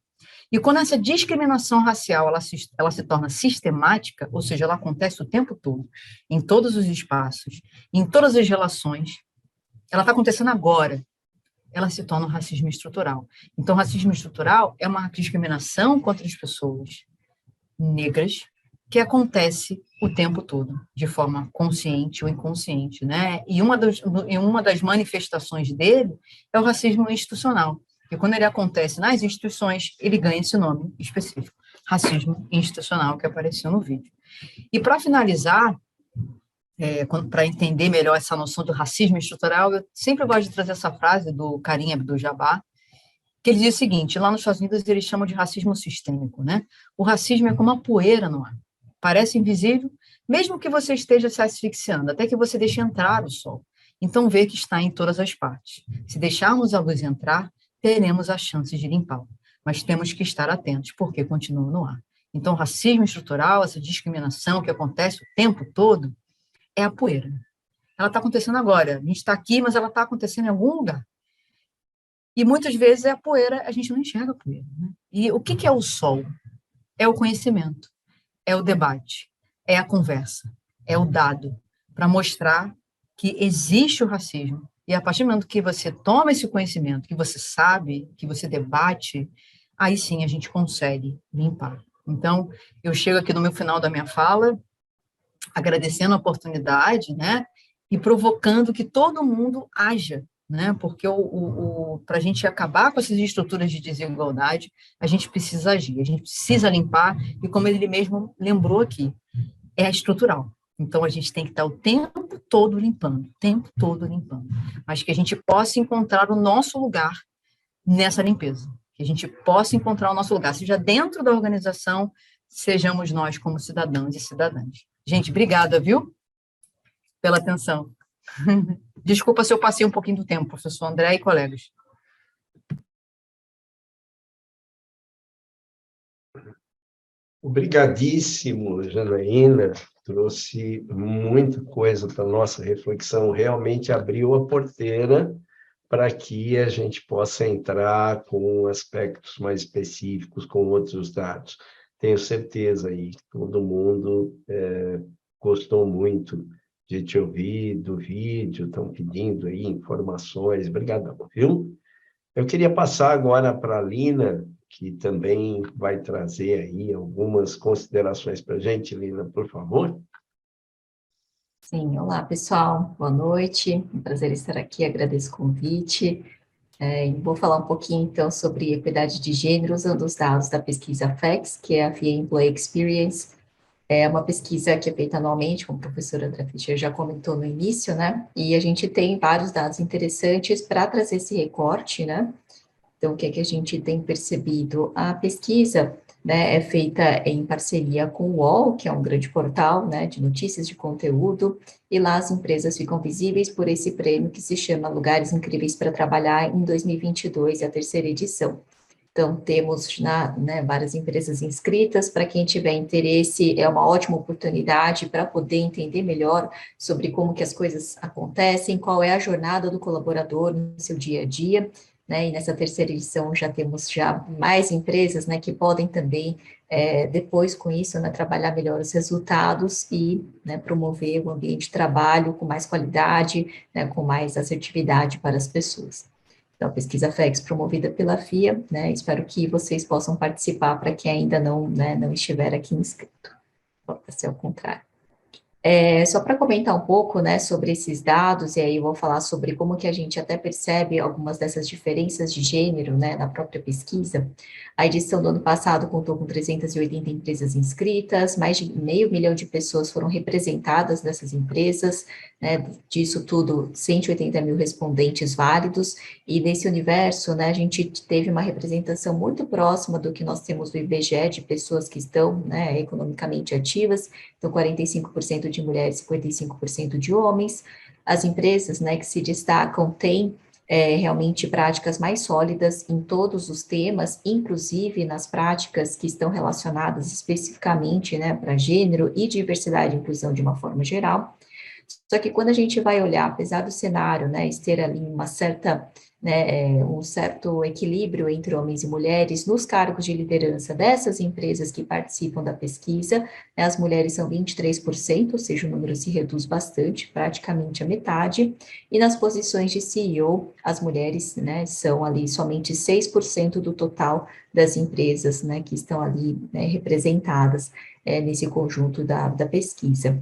E quando essa discriminação racial ela se torna sistemática, ou seja, ela acontece o tempo todo, em todos os espaços, em todas as relações, ela está acontecendo agora, ela se torna um racismo estrutural. Então, racismo estrutural é uma discriminação contra as pessoas negras que acontece o tempo todo, de forma consciente ou inconsciente, né? E uma das manifestações dele é o racismo institucional, que quando ele acontece nas instituições, ele ganha esse nome específico, racismo institucional, que apareceu no vídeo. E para finalizar, para entender melhor essa noção do racismo estrutural, eu sempre gosto de trazer essa frase do Karim Abdul-Jabbar, que ele diz o seguinte: lá nos Estados Unidos eles chamam de racismo sistêmico, né? O racismo é como uma poeira no ar, parece invisível, mesmo que você esteja se asfixiando, até que você deixe entrar o sol. Então vê que está em todas as partes. Se deixarmos a luz entrar, teremos a chance de limpá-lo, mas temos que estar atentos, porque continua no ar. Então, racismo estrutural, essa discriminação que acontece o tempo todo, é a poeira. Ela está acontecendo agora. A gente está aqui, mas ela está acontecendo em algum lugar. E muitas vezes é a poeira, a gente não enxerga a poeira, né? E o que é o sol? É o conhecimento, é o debate, é a conversa, é o dado, para mostrar que existe o racismo. E a partir do momento que você toma esse conhecimento, que você sabe, que você debate, aí sim a gente consegue limpar. Então, eu chego aqui no meu final da minha fala, agradecendo a oportunidade, né, e provocando que todo mundo haja, né, porque para a gente acabar com essas estruturas de desigualdade, a gente precisa agir, a gente precisa limpar, e como ele mesmo lembrou aqui, é estrutural. Então, a gente tem que estar o tempo todo limpando, mas que a gente possa encontrar o nosso lugar nessa limpeza, que a gente possa encontrar o nosso lugar, seja dentro da organização, sejamos nós como cidadãos e cidadãs. Gente, obrigada, viu, pela atenção. Desculpa se eu passei um pouquinho do tempo, professor André e colegas. Obrigadíssimo, Janaína, trouxe muita coisa para a nossa reflexão, realmente abriu a porteira para que a gente possa entrar com aspectos mais específicos, com outros dados. Tenho certeza aí que todo mundo gostou muito de te ouvir, do vídeo, estão pedindo aí informações, obrigadão, viu? Eu queria passar agora para a Lina, que também vai trazer aí algumas considerações para a gente. Lina, por favor. Sim, olá pessoal, boa noite, um prazer estar aqui, agradeço o convite. Vou falar um pouquinho então sobre equidade de gênero usando os dados da pesquisa FEX, que é a FIA Employee Experience. É uma pesquisa que é feita anualmente, como o professor André Fischer já comentou no início, né? E a gente tem vários dados interessantes para trazer esse recorte, né? Então, o que é que a gente tem percebido? A pesquisa, né, é feita em parceria com o UOL, que é um grande portal, né, de notícias de conteúdo, e lá as empresas ficam visíveis por esse prêmio que se chama Lugares Incríveis para Trabalhar em 2022, a terceira edição. Então, temos várias empresas inscritas. Para quem tiver interesse, é uma ótima oportunidade para poder entender melhor sobre como que as coisas acontecem, qual é a jornada do colaborador no seu dia a dia, né? E nessa terceira edição já temos mais empresas, né, que podem também, depois com isso, né, trabalhar melhor os resultados e, né, promover o ambiente de trabalho com mais qualidade, né, com mais assertividade para as pessoas. Então, a pesquisa FEX promovida pela FIA, né, espero que vocês possam participar para quem ainda não estiver aqui inscrito. Pode ser ao contrário. Só para comentar um pouco, né, sobre esses dados, e aí eu vou falar sobre como que a gente até percebe algumas dessas diferenças de gênero, né, na própria pesquisa. A edição do ano passado contou com 380 empresas inscritas, mais de 500 mil de pessoas foram representadas nessas empresas, né, disso tudo, 180 mil respondentes válidos, e nesse universo, né, a gente teve uma representação muito próxima do que nós temos do IBGE, de pessoas que estão, né, economicamente ativas, então 45% de mulheres e 55% de homens. As empresas, né, que se destacam têm realmente práticas mais sólidas em todos os temas, inclusive nas práticas que estão relacionadas especificamente, né, para gênero e diversidade e inclusão de uma forma geral. Só que quando a gente vai olhar, apesar do cenário, né, ter ali uma certa, né, um certo equilíbrio entre homens e mulheres nos cargos de liderança dessas empresas que participam da pesquisa, né, as mulheres são 23%, ou seja, o número se reduz bastante, praticamente a metade, e nas posições de CEO, as mulheres, né, são ali somente 6% do total das empresas, né, que estão ali, né, representadas nesse conjunto da pesquisa.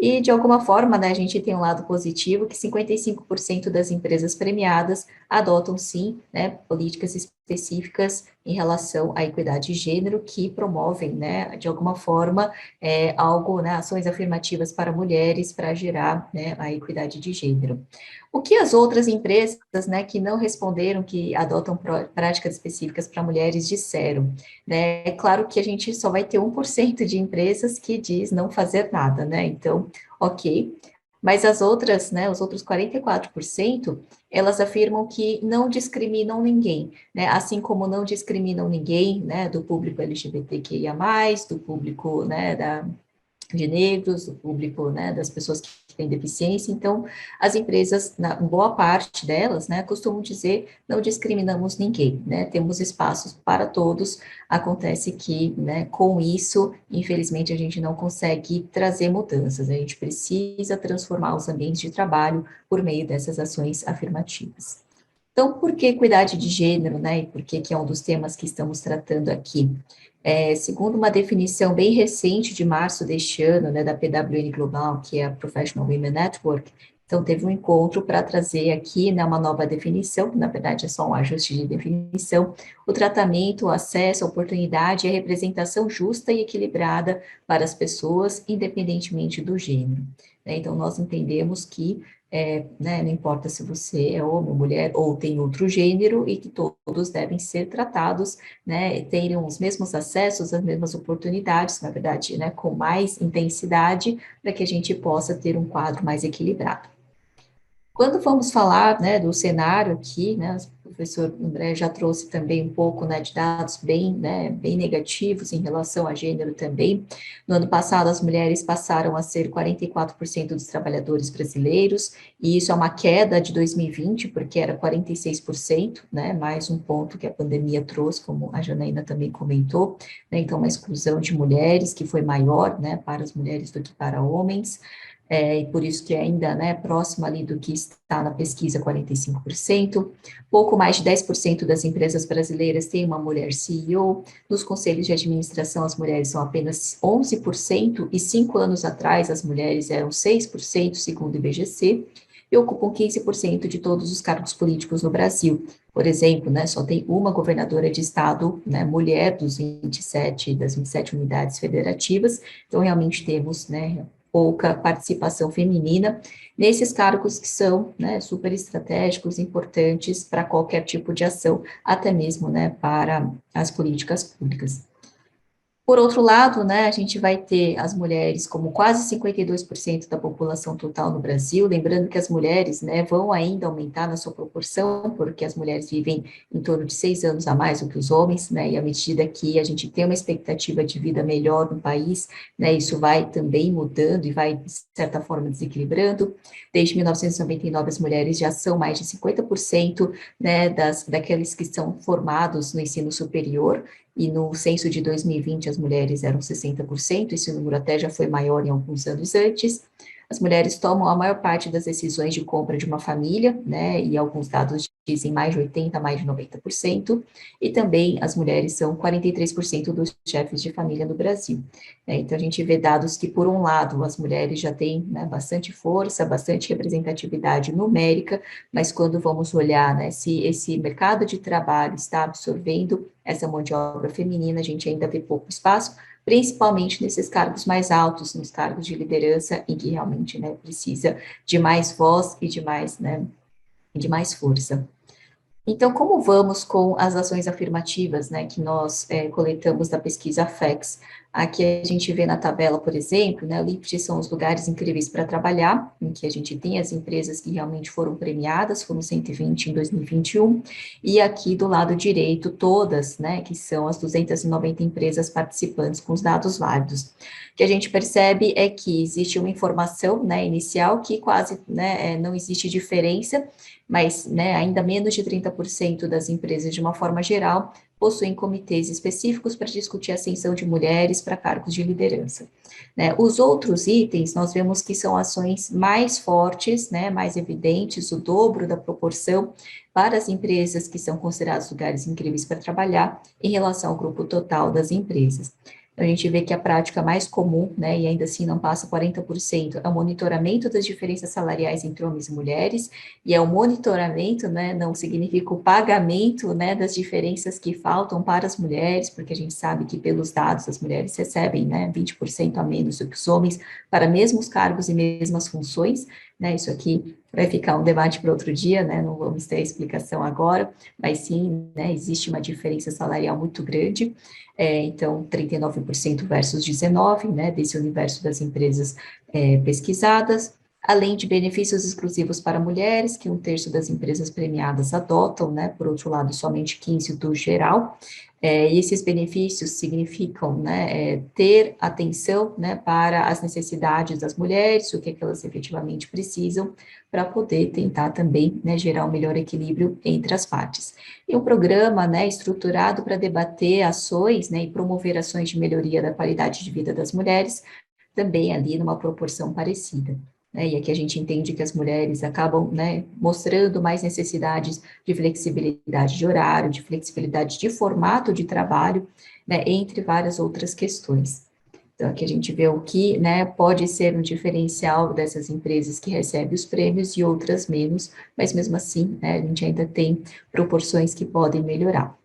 E, de alguma forma, né, a gente tem um lado positivo, que 55% das empresas premiadas adotam, sim, né, políticas específicas em relação à equidade de gênero, que promovem, né, de alguma forma, algo, né, ações afirmativas para mulheres, para gerar, né, a equidade de gênero. O que as outras empresas, né, que não responderam, que adotam práticas específicas para mulheres, disseram? Né? É claro que a gente só vai ter 1% de empresas que diz não fazer nada, né? Então, ok. Mas as outras, né, os outros 44%, elas afirmam que não discriminam ninguém, né? Assim como não discriminam ninguém, né, do público LGBTQIA+, do público, né, de negros, do público, né, das pessoas que têm deficiência. Então, as empresas, boa parte delas, né, costumam dizer, não discriminamos ninguém, né, temos espaços para todos. Acontece que, né, com isso, infelizmente, a gente não consegue trazer mudanças, a gente precisa transformar os ambientes de trabalho por meio dessas ações afirmativas. Então, por que equidade de gênero, né, e por que é um dos temas que estamos tratando aqui? Segundo uma definição bem recente de março deste ano, né, da PWN Global, que é a Professional Women Network, então teve um encontro para trazer aqui, né, uma nova definição, que na verdade é só um ajuste de definição, o tratamento, o acesso, a oportunidade e a representação justa e equilibrada para as pessoas, independentemente do gênero. Né? Então, nós entendemos que né, não importa se você é homem, mulher ou tem outro gênero, e que todos devem ser tratados, né, terem os mesmos acessos, as mesmas oportunidades, na verdade, né, com mais intensidade, para que a gente possa ter um quadro mais equilibrado. Quando vamos falar, né, do cenário aqui, né, o professor André já trouxe também um pouco, né, de dados bem, né, bem negativos em relação a gênero também. No ano passado, as mulheres passaram a ser 44% dos trabalhadores brasileiros, e isso é uma queda de 2020, porque era 46%, né, mais um ponto que a pandemia trouxe, como a Janaína também comentou, né, então uma exclusão de mulheres que foi maior, né, para as mulheres do que para homens. E por isso que é ainda, né, próximo ali do que está na pesquisa, 45%. Pouco mais de 10% das empresas brasileiras têm uma mulher CEO. Nos conselhos de administração, as mulheres são apenas 11%, e 5 anos atrás as mulheres eram 6%, segundo o IBGC, e ocupam 15% de todos os cargos políticos no Brasil. Por exemplo, né, só tem uma governadora de estado, né, mulher das 27 unidades federativas, então realmente temos, né, pouca participação feminina nesses cargos que são, né, super estratégicos, importantes para qualquer tipo de ação, até mesmo, né, para as políticas públicas. Por outro lado, né, a gente vai ter as mulheres como quase 52% da população total no Brasil, lembrando que as mulheres, né, vão ainda aumentar na sua proporção, porque as mulheres vivem em torno de 6 anos a mais do que os homens, né, e à medida que a gente tem uma expectativa de vida melhor no país, né, isso vai também mudando e vai, de certa forma, desequilibrando. Desde 1999, as mulheres já são mais de 50%, né, daqueles que são formados no ensino superior, e no censo de 2020 as mulheres eram 60%, esse número até já foi maior em alguns anos antes. As mulheres tomam a maior parte das decisões de compra de uma família, né, e alguns dados dizem mais de 80%, mais de 90%, e também as mulheres são 43% dos chefes de família no Brasil. Né? Então, a gente vê dados que, por um lado, as mulheres já têm, né, bastante força, bastante representatividade numérica, mas quando vamos olhar, né, se esse mercado de trabalho está absorvendo essa mão de obra feminina, a gente ainda vê pouco espaço, principalmente nesses cargos mais altos, nos cargos de liderança, em que realmente, né, precisa de mais voz e de mais, né, de mais força. Então, como vamos com as ações afirmativas, né, que nós coletamos da pesquisa FEX? Aqui a gente vê na tabela, por exemplo, né, o LIPT são os lugares incríveis para trabalhar, em que a gente tem as empresas que realmente foram premiadas, foram 120 em 2021, e aqui do lado direito, todas, né, que são as 290 empresas participantes com os dados válidos. O que a gente percebe é que existe uma informação, né, inicial que quase, né, não existe diferença, mas, né, ainda menos de 30% das empresas, de uma forma geral, possuem comitês específicos para discutir a ascensão de mulheres para cargos de liderança. Né? Os outros itens, nós vemos que são ações mais fortes, né, mais evidentes, o dobro da proporção para as empresas que são consideradas lugares incríveis para trabalhar em relação ao grupo total das empresas. A gente vê que a prática mais comum, né, e ainda assim não passa 40%, é o monitoramento das diferenças salariais entre homens e mulheres, e é o monitoramento, né, não significa o pagamento, né, das diferenças que faltam para as mulheres, porque a gente sabe que pelos dados as mulheres recebem, né, 20% a menos do que os homens para mesmos cargos e mesmas funções, né, isso aqui vai ficar um debate para outro dia, né, não vamos ter a explicação agora, mas sim, né, existe uma diferença salarial muito grande, então 39% versus 19%, né, desse universo das empresas pesquisadas, além de benefícios exclusivos para mulheres, que 1/3 das empresas premiadas adotam, né, por outro lado, somente 15% do geral, e esses benefícios significam, né, ter atenção, né, para as necessidades das mulheres, o que elas efetivamente precisam, para poder tentar também, né, gerar um melhor equilíbrio entre as partes. E um programa, né, estruturado para debater ações, né, e promover ações de melhoria da qualidade de vida das mulheres, também ali numa proporção parecida. E aqui a gente entende que as mulheres acabam, né, mostrando mais necessidades de flexibilidade de horário, de flexibilidade de formato de trabalho, né, entre várias outras questões. Então, aqui a gente vê o que, né, pode ser um diferencial dessas empresas que recebem os prêmios e outras menos, mas mesmo assim, né, a gente ainda tem proporções que podem melhorar.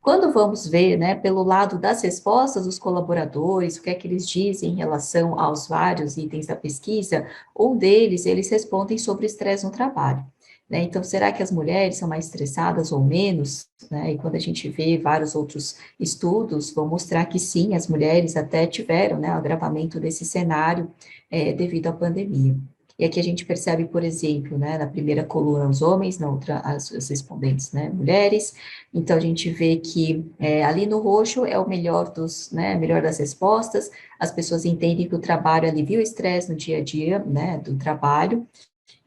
Quando vamos ver, né, pelo lado das respostas dos colaboradores, o que é que eles dizem em relação aos vários itens da pesquisa, um deles, eles respondem sobre estresse no trabalho. Né? Então, será que as mulheres são mais estressadas ou menos? Né? E quando a gente vê vários outros estudos, vão mostrar que sim, as mulheres até tiveram, né, o agravamento desse cenário devido à pandemia. E aqui a gente percebe, por exemplo, né, na primeira coluna os homens, na outra as respondentes, né, mulheres. Então a gente vê que ali no roxo é o melhor melhor das respostas. As pessoas entendem que o trabalho alivia o estresse no dia a dia, né, do trabalho.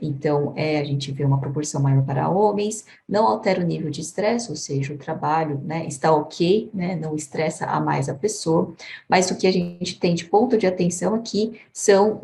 Então, a gente vê uma proporção maior para homens, não altera o nível de estresse, ou seja, o trabalho, né, está ok, né, não estressa a mais a pessoa, mas o que a gente tem de ponto de atenção aqui são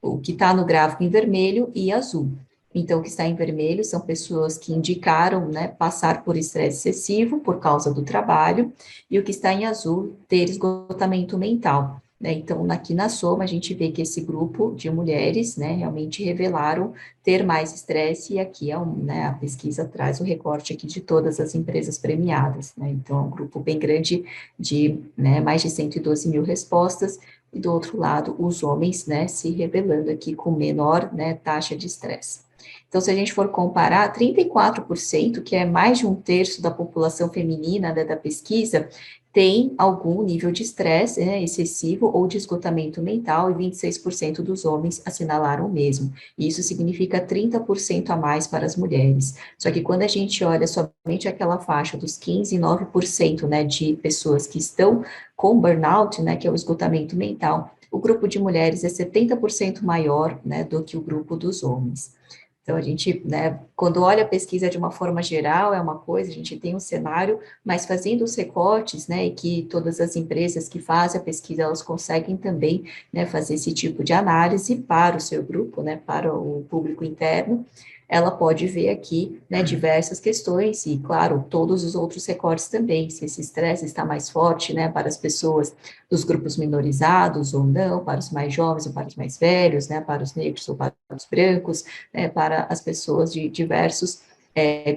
o que está no gráfico em vermelho e azul. Então, o que está em vermelho são pessoas que indicaram, né, passar por estresse excessivo por causa do trabalho, e o que está em azul, ter esgotamento mental. Né? Então, aqui na soma, a gente vê que esse grupo de mulheres, né, realmente revelaram ter mais estresse, e aqui a pesquisa traz o recorte aqui de todas as empresas premiadas. Né? Então, é um grupo bem grande de, né, mais de 112 mil respostas, e do outro lado, os homens, né, se revelando aqui com menor, né, taxa de estresse. Então, se a gente for comparar, 34%, que é mais de 1/3 da população feminina, né, da pesquisa, tem algum nível de estresse, né, excessivo ou de esgotamento mental, e 26% dos homens assinalaram o mesmo. E isso significa 30% a mais para as mulheres. Só que quando a gente olha somente aquela faixa dos 15% e 9%, né, de pessoas que estão com burnout, né, que é o esgotamento mental, o grupo de mulheres é 70% maior, né, do que o grupo dos homens. Então, a gente, né, quando olha a pesquisa de uma forma geral, é uma coisa, a gente tem um cenário, mas fazendo os recortes, né, e que todas as empresas que fazem a pesquisa, elas conseguem também, né, fazer esse tipo de análise para o seu grupo, né, para o público interno, ela pode ver aqui, né, diversas questões e, claro, todos os outros recortes também, se esse estresse está mais forte, né, para as pessoas dos grupos minorizados ou não, para os mais jovens ou para os mais velhos, né, para os negros ou para os brancos, né, para as pessoas de diversos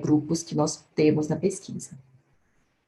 grupos que nós temos na pesquisa.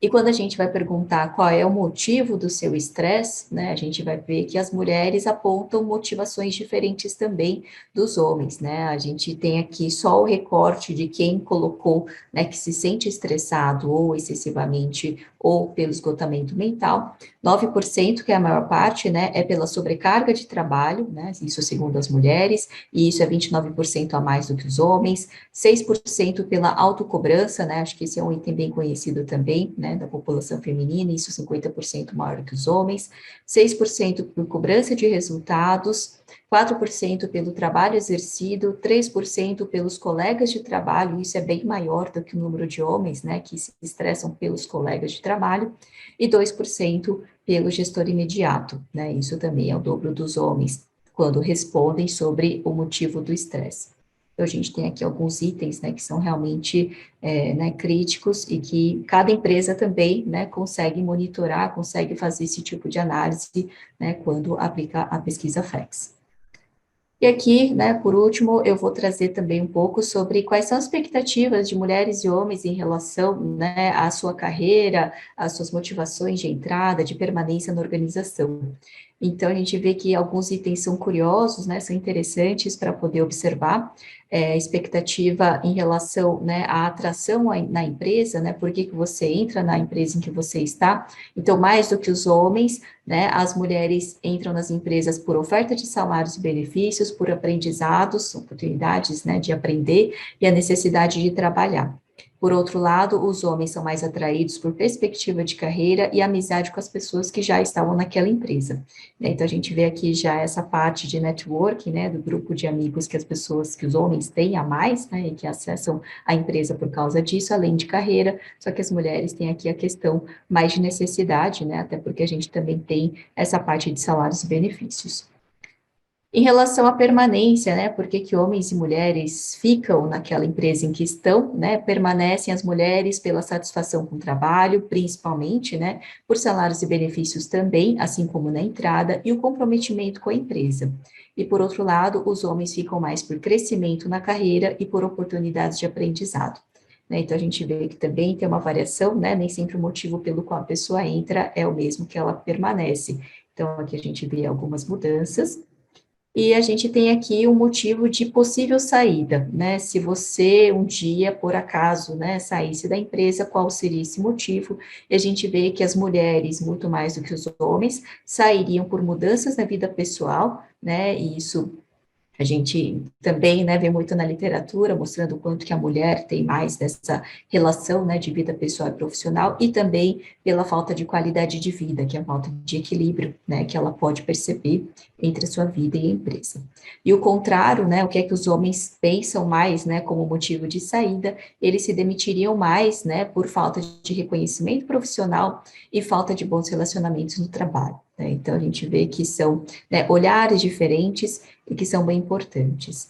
E quando a gente vai perguntar qual é o motivo do seu estresse, né, a gente vai ver que as mulheres apontam motivações diferentes também dos homens, né? A gente tem aqui só o recorte de quem colocou, né, que se sente estressado ou excessivamente ou pelo esgotamento mental. 9%, que é a maior parte, né, é pela sobrecarga de trabalho, né, isso segundo as mulheres, e isso é 29% a mais do que os homens. 6% pela autocobrança, né, acho que esse é um item bem conhecido também, né, da população feminina, isso 50% maior que os homens, 6% por cobrança de resultados, 4% pelo trabalho exercido, 3% pelos colegas de trabalho, isso é bem maior do que o número de homens, né, que se estressam pelos colegas de trabalho, e 2% pelo gestor imediato, né, isso também é o dobro dos homens, quando respondem sobre o motivo do estresse. Então, a gente tem aqui alguns itens, né, que são realmente né, críticos e que cada empresa também, né, consegue monitorar, consegue fazer esse tipo de análise, né, quando aplica a pesquisa FLEX. E aqui, né, por último, eu vou trazer também um pouco sobre quais são as expectativas de mulheres e homens em relação, né, à sua carreira, às suas motivações de entrada, de permanência na organização. Então, a gente vê que alguns itens são curiosos, né, são interessantes para poder observar, expectativa em relação, né, à atração na empresa, né, por que você entra na empresa em que você está. Então, mais do que os homens, né, as mulheres entram nas empresas por oferta de salários e benefícios, por aprendizados, oportunidades, né, de aprender e a necessidade de trabalhar. Por outro lado, os homens são mais atraídos por perspectiva de carreira e amizade com as pessoas que já estavam naquela empresa. Então, a gente vê aqui já essa parte de networking, né, do grupo de amigos que as pessoas, que os homens têm a mais, né, e que acessam a empresa por causa disso, além de carreira, só que as mulheres têm aqui a questão mais de necessidade, né, até porque a gente também tem essa parte de salários e benefícios. Em relação à permanência, né, por que homens e mulheres ficam naquela empresa em que estão, né, permanecem as mulheres pela satisfação com o trabalho, principalmente, né, por salários e benefícios também, assim como na entrada, e o comprometimento com a empresa. E, por outro lado, os homens ficam mais por crescimento na carreira e por oportunidades de aprendizado. Né, então, a gente vê que também tem uma variação, né, nem sempre o motivo pelo qual a pessoa entra é o mesmo que ela permanece. Então, aqui a gente vê algumas mudanças. E a gente tem aqui um motivo de possível saída, né? Se você um dia, por acaso, né, saísse da empresa, qual seria esse motivo? E a gente vê que as mulheres, muito mais do que os homens, sairiam por mudanças na vida pessoal, né? E isso a gente também, né, vê muito na literatura, mostrando o quanto que a mulher tem mais dessa relação, né, de vida pessoal e profissional, e também pela falta de qualidade de vida, que é a falta de equilíbrio, né, que ela pode perceber entre a sua vida e a empresa. E o contrário, né, o que é que os homens pensam mais, né, como motivo de saída, eles se demitiriam mais, né, por falta de reconhecimento profissional e falta de bons relacionamentos no trabalho. Né? Então, a gente vê que são, né, olhares diferentes e que são bem importantes.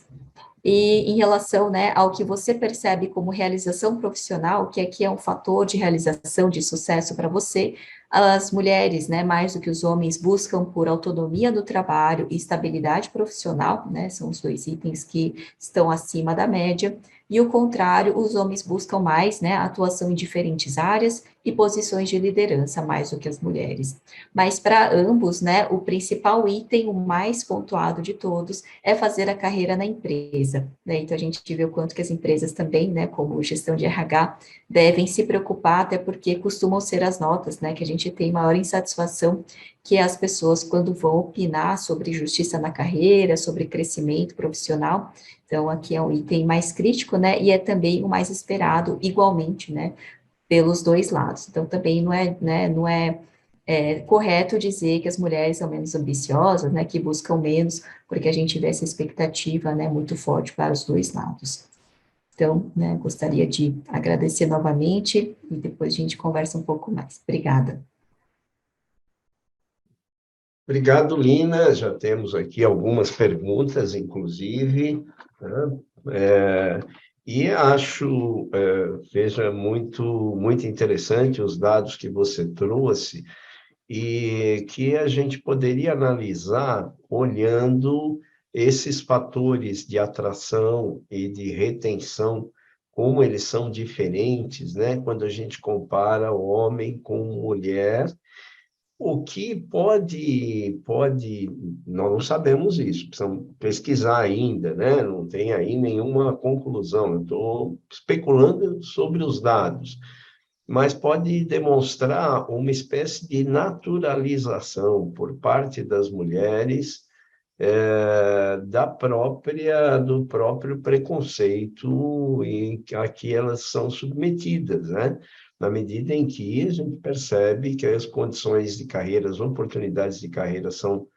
E em relação, né, ao que você percebe como realização profissional, que aqui é um fator de realização, de sucesso para você, as mulheres, né, mais do que os homens, buscam por autonomia do trabalho e estabilidade profissional, né, são os dois itens que estão acima da média, e o contrário, os homens buscam mais, né, atuação em diferentes áreas e posições de liderança, mais do que as mulheres. Mas para ambos, né, o principal item, o mais pontuado de todos, é fazer a carreira na empresa, né, então a gente vê o quanto que as empresas também, né, como gestão de RH, devem se preocupar, até porque costumam ser as notas, né, que a gente tem maior insatisfação, que as pessoas, quando vão opinar sobre justiça na carreira, sobre crescimento profissional, então aqui é um item mais crítico, né, e é também o mais esperado, igualmente, né, pelos dois lados. Então, também não é, né, não é correto dizer que as mulheres são menos ambiciosas, né, que buscam menos, porque a gente vê essa expectativa, né, muito forte para os dois lados. Então, né, gostaria de agradecer novamente e depois a gente conversa um pouco mais. Obrigada. Obrigado, Lina. Já temos aqui algumas perguntas, inclusive, né? E acho, veja, muito interessante os dados que você trouxe e que a gente poderia analisar olhando esses fatores de atração e de retenção como eles são diferentes, né? Quando a gente compara o homem com mulher, o que nós não sabemos isso, precisamos pesquisar ainda, né? Não tem aí nenhuma conclusão, eu estou especulando sobre os dados, mas pode demonstrar uma espécie de naturalização por parte das mulheres do próprio preconceito a que elas são submetidas, né? Na medida em que a gente percebe que as condições de carreira, as oportunidades de carreira são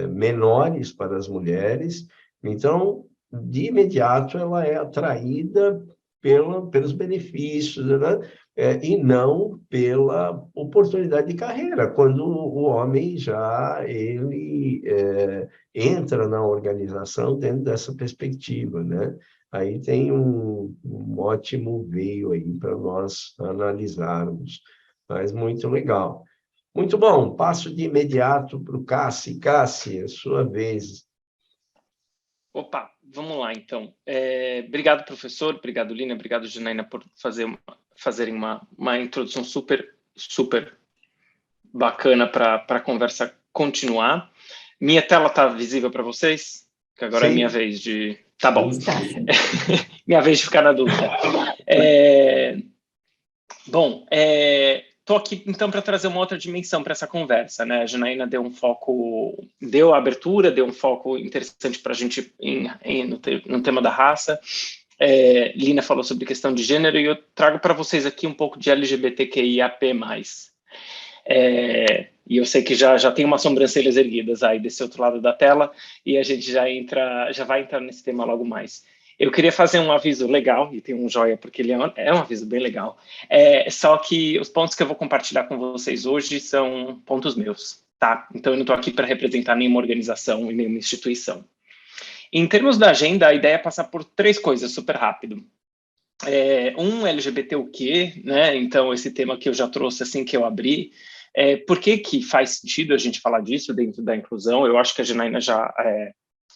menores para as mulheres, então, de imediato, ela é atraída pelos benefícios, né? E não pela oportunidade de carreira, quando o homem ele entra na organização dentro dessa perspectiva, né? Aí tem um ótimo veio aí para nós analisarmos, mas muito legal. Muito bom, passo de imediato para o Cassi. Cassi, é sua vez. Opa, vamos lá, então. Obrigado, professor, obrigado, Lina, obrigado, Janaína, por fazerem uma introdução super bacana para a conversa continuar. Minha tela está visível para vocês? Que agora Sim. É minha vez de... Tá bom. Minha vez de ficar na dúvida. Estou aqui, então, para trazer uma outra dimensão para essa conversa, né? A Janaína deu a abertura, deu um foco interessante para a gente no tema da raça. Lina falou sobre questão de gênero e eu trago para vocês aqui um pouco de LGBTQIAP+. E eu sei que já tem umas sobrancelhas erguidas aí desse outro lado da tela e a gente já vai entrar nesse tema logo mais. Eu queria fazer um aviso legal, e tem um joia porque ele é um aviso bem legal, só que os pontos que eu vou compartilhar com vocês hoje são pontos meus, tá? Então eu não estou aqui para representar nenhuma organização e nenhuma instituição. Em termos da agenda, a ideia é passar por 3 coisas super rápido. LGBT o quê, né? Então esse tema que eu já trouxe assim que eu abri, por que faz sentido a gente falar disso dentro da inclusão? Eu acho que a Janaína já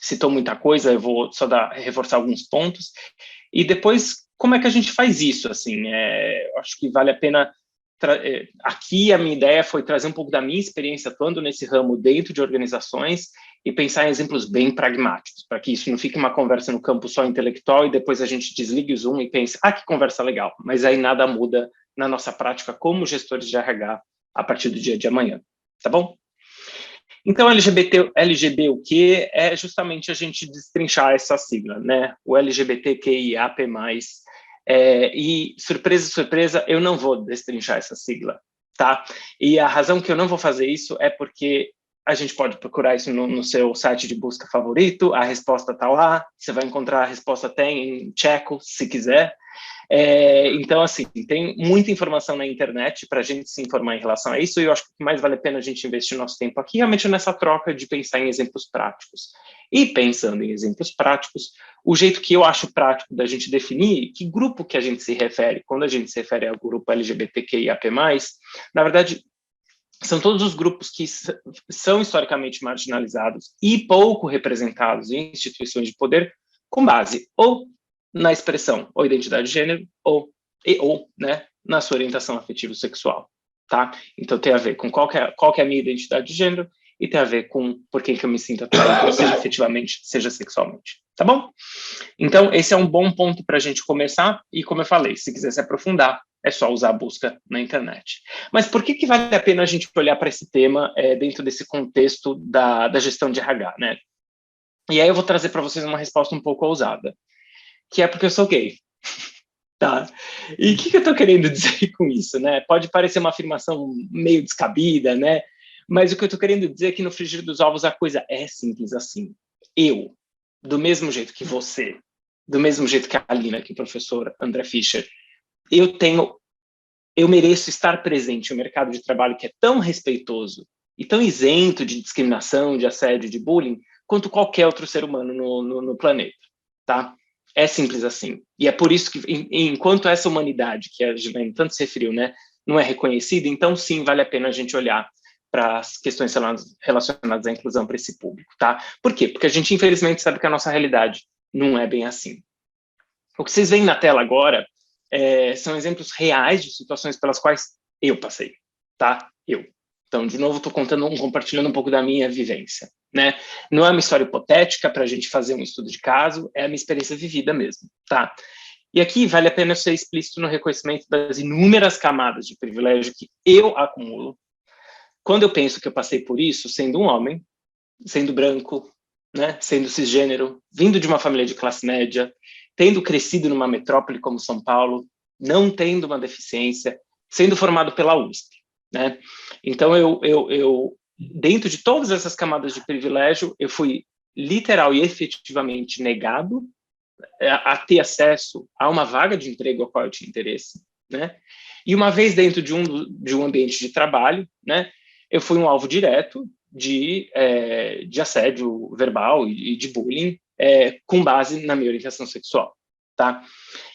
citou muita coisa, eu vou só reforçar alguns pontos. E depois, como é que a gente faz isso? Assim, acho que vale a pena... Aqui a minha ideia foi trazer um pouco da minha experiência atuando nesse ramo dentro de organizações e pensar em exemplos bem pragmáticos, para que isso não fique uma conversa no campo só intelectual e depois a gente desligue o Zoom e pense, que conversa legal, mas aí nada muda na nossa prática como gestores de RH a partir do dia de amanhã, tá bom? Então, LGB o quê? É justamente a gente destrinchar essa sigla, né? O LGBTQIAP+, e surpresa, eu não vou destrinchar essa sigla, tá? E a razão que eu não vou fazer isso é porque a gente pode procurar isso no seu site de busca favorito, a resposta está lá, você vai encontrar a resposta até em tcheco, se quiser. Então, assim, tem muita informação na internet para a gente se informar em relação a isso, e eu acho que mais vale a pena a gente investir nosso tempo aqui, realmente nessa troca de pensar em exemplos práticos. E pensando em exemplos práticos, o jeito que eu acho prático da gente definir que grupo que a gente se refere, quando a gente se refere ao grupo LGBTQIAP+, na verdade, são todos os grupos que são historicamente marginalizados e pouco representados em instituições de poder, com base ou na expressão ou identidade de gênero ou né, na sua orientação afetivo-sexual, tá? Então tem a ver com qual que é a minha identidade de gênero e tem a ver com por que eu me sinto atraído, seja efetivamente, seja sexualmente, tá bom? Então esse é um bom ponto para a gente começar e, como eu falei, se quiser se aprofundar, é só usar a busca na internet. Mas por que vale a pena a gente olhar para esse tema dentro desse contexto da gestão de RH, né? E aí eu vou trazer para vocês uma resposta um pouco ousada, que é porque eu sou gay, tá? E o que eu estou querendo dizer com isso, né? Pode parecer uma afirmação meio descabida, né? Mas o que eu estou querendo dizer é que no frigir dos ovos a coisa é simples assim. Eu, do mesmo jeito que você, do mesmo jeito que a Lina, que o professor André Fischer, eu mereço estar presente no mercado de trabalho que é tão respeitoso e tão isento de discriminação, de assédio, de bullying, quanto qualquer outro ser humano no planeta, tá? É simples assim. E é por isso que, enquanto essa humanidade, que a Janaína tanto se referiu, né, não é reconhecida, então sim, vale a pena a gente olhar para as questões relacionadas à inclusão para esse público, tá? Por quê? Porque a gente, infelizmente, sabe que a nossa realidade não é bem assim. O que vocês veem na tela agora são exemplos reais de situações pelas quais eu passei, tá? Então, de novo, estou compartilhando um pouco da minha vivência, né? Não é uma história hipotética para a gente fazer um estudo de caso, é a minha experiência vivida mesmo, tá? E aqui vale a pena ser explícito no reconhecimento das inúmeras camadas de privilégio que eu acumulo quando eu penso que eu passei por isso sendo um homem, sendo branco, né? Sendo cisgênero, vindo de uma família de classe média, tendo crescido numa metrópole como São Paulo, não tendo uma deficiência, sendo formado pela USP, né? Então, eu dentro de todas essas camadas de privilégio, eu fui literal e efetivamente negado a ter acesso a uma vaga de emprego a qual eu tinha interesse, né? E uma vez dentro de um ambiente de trabalho, né, eu fui um alvo direto de assédio verbal e de bullying com base na minha orientação sexual, tá?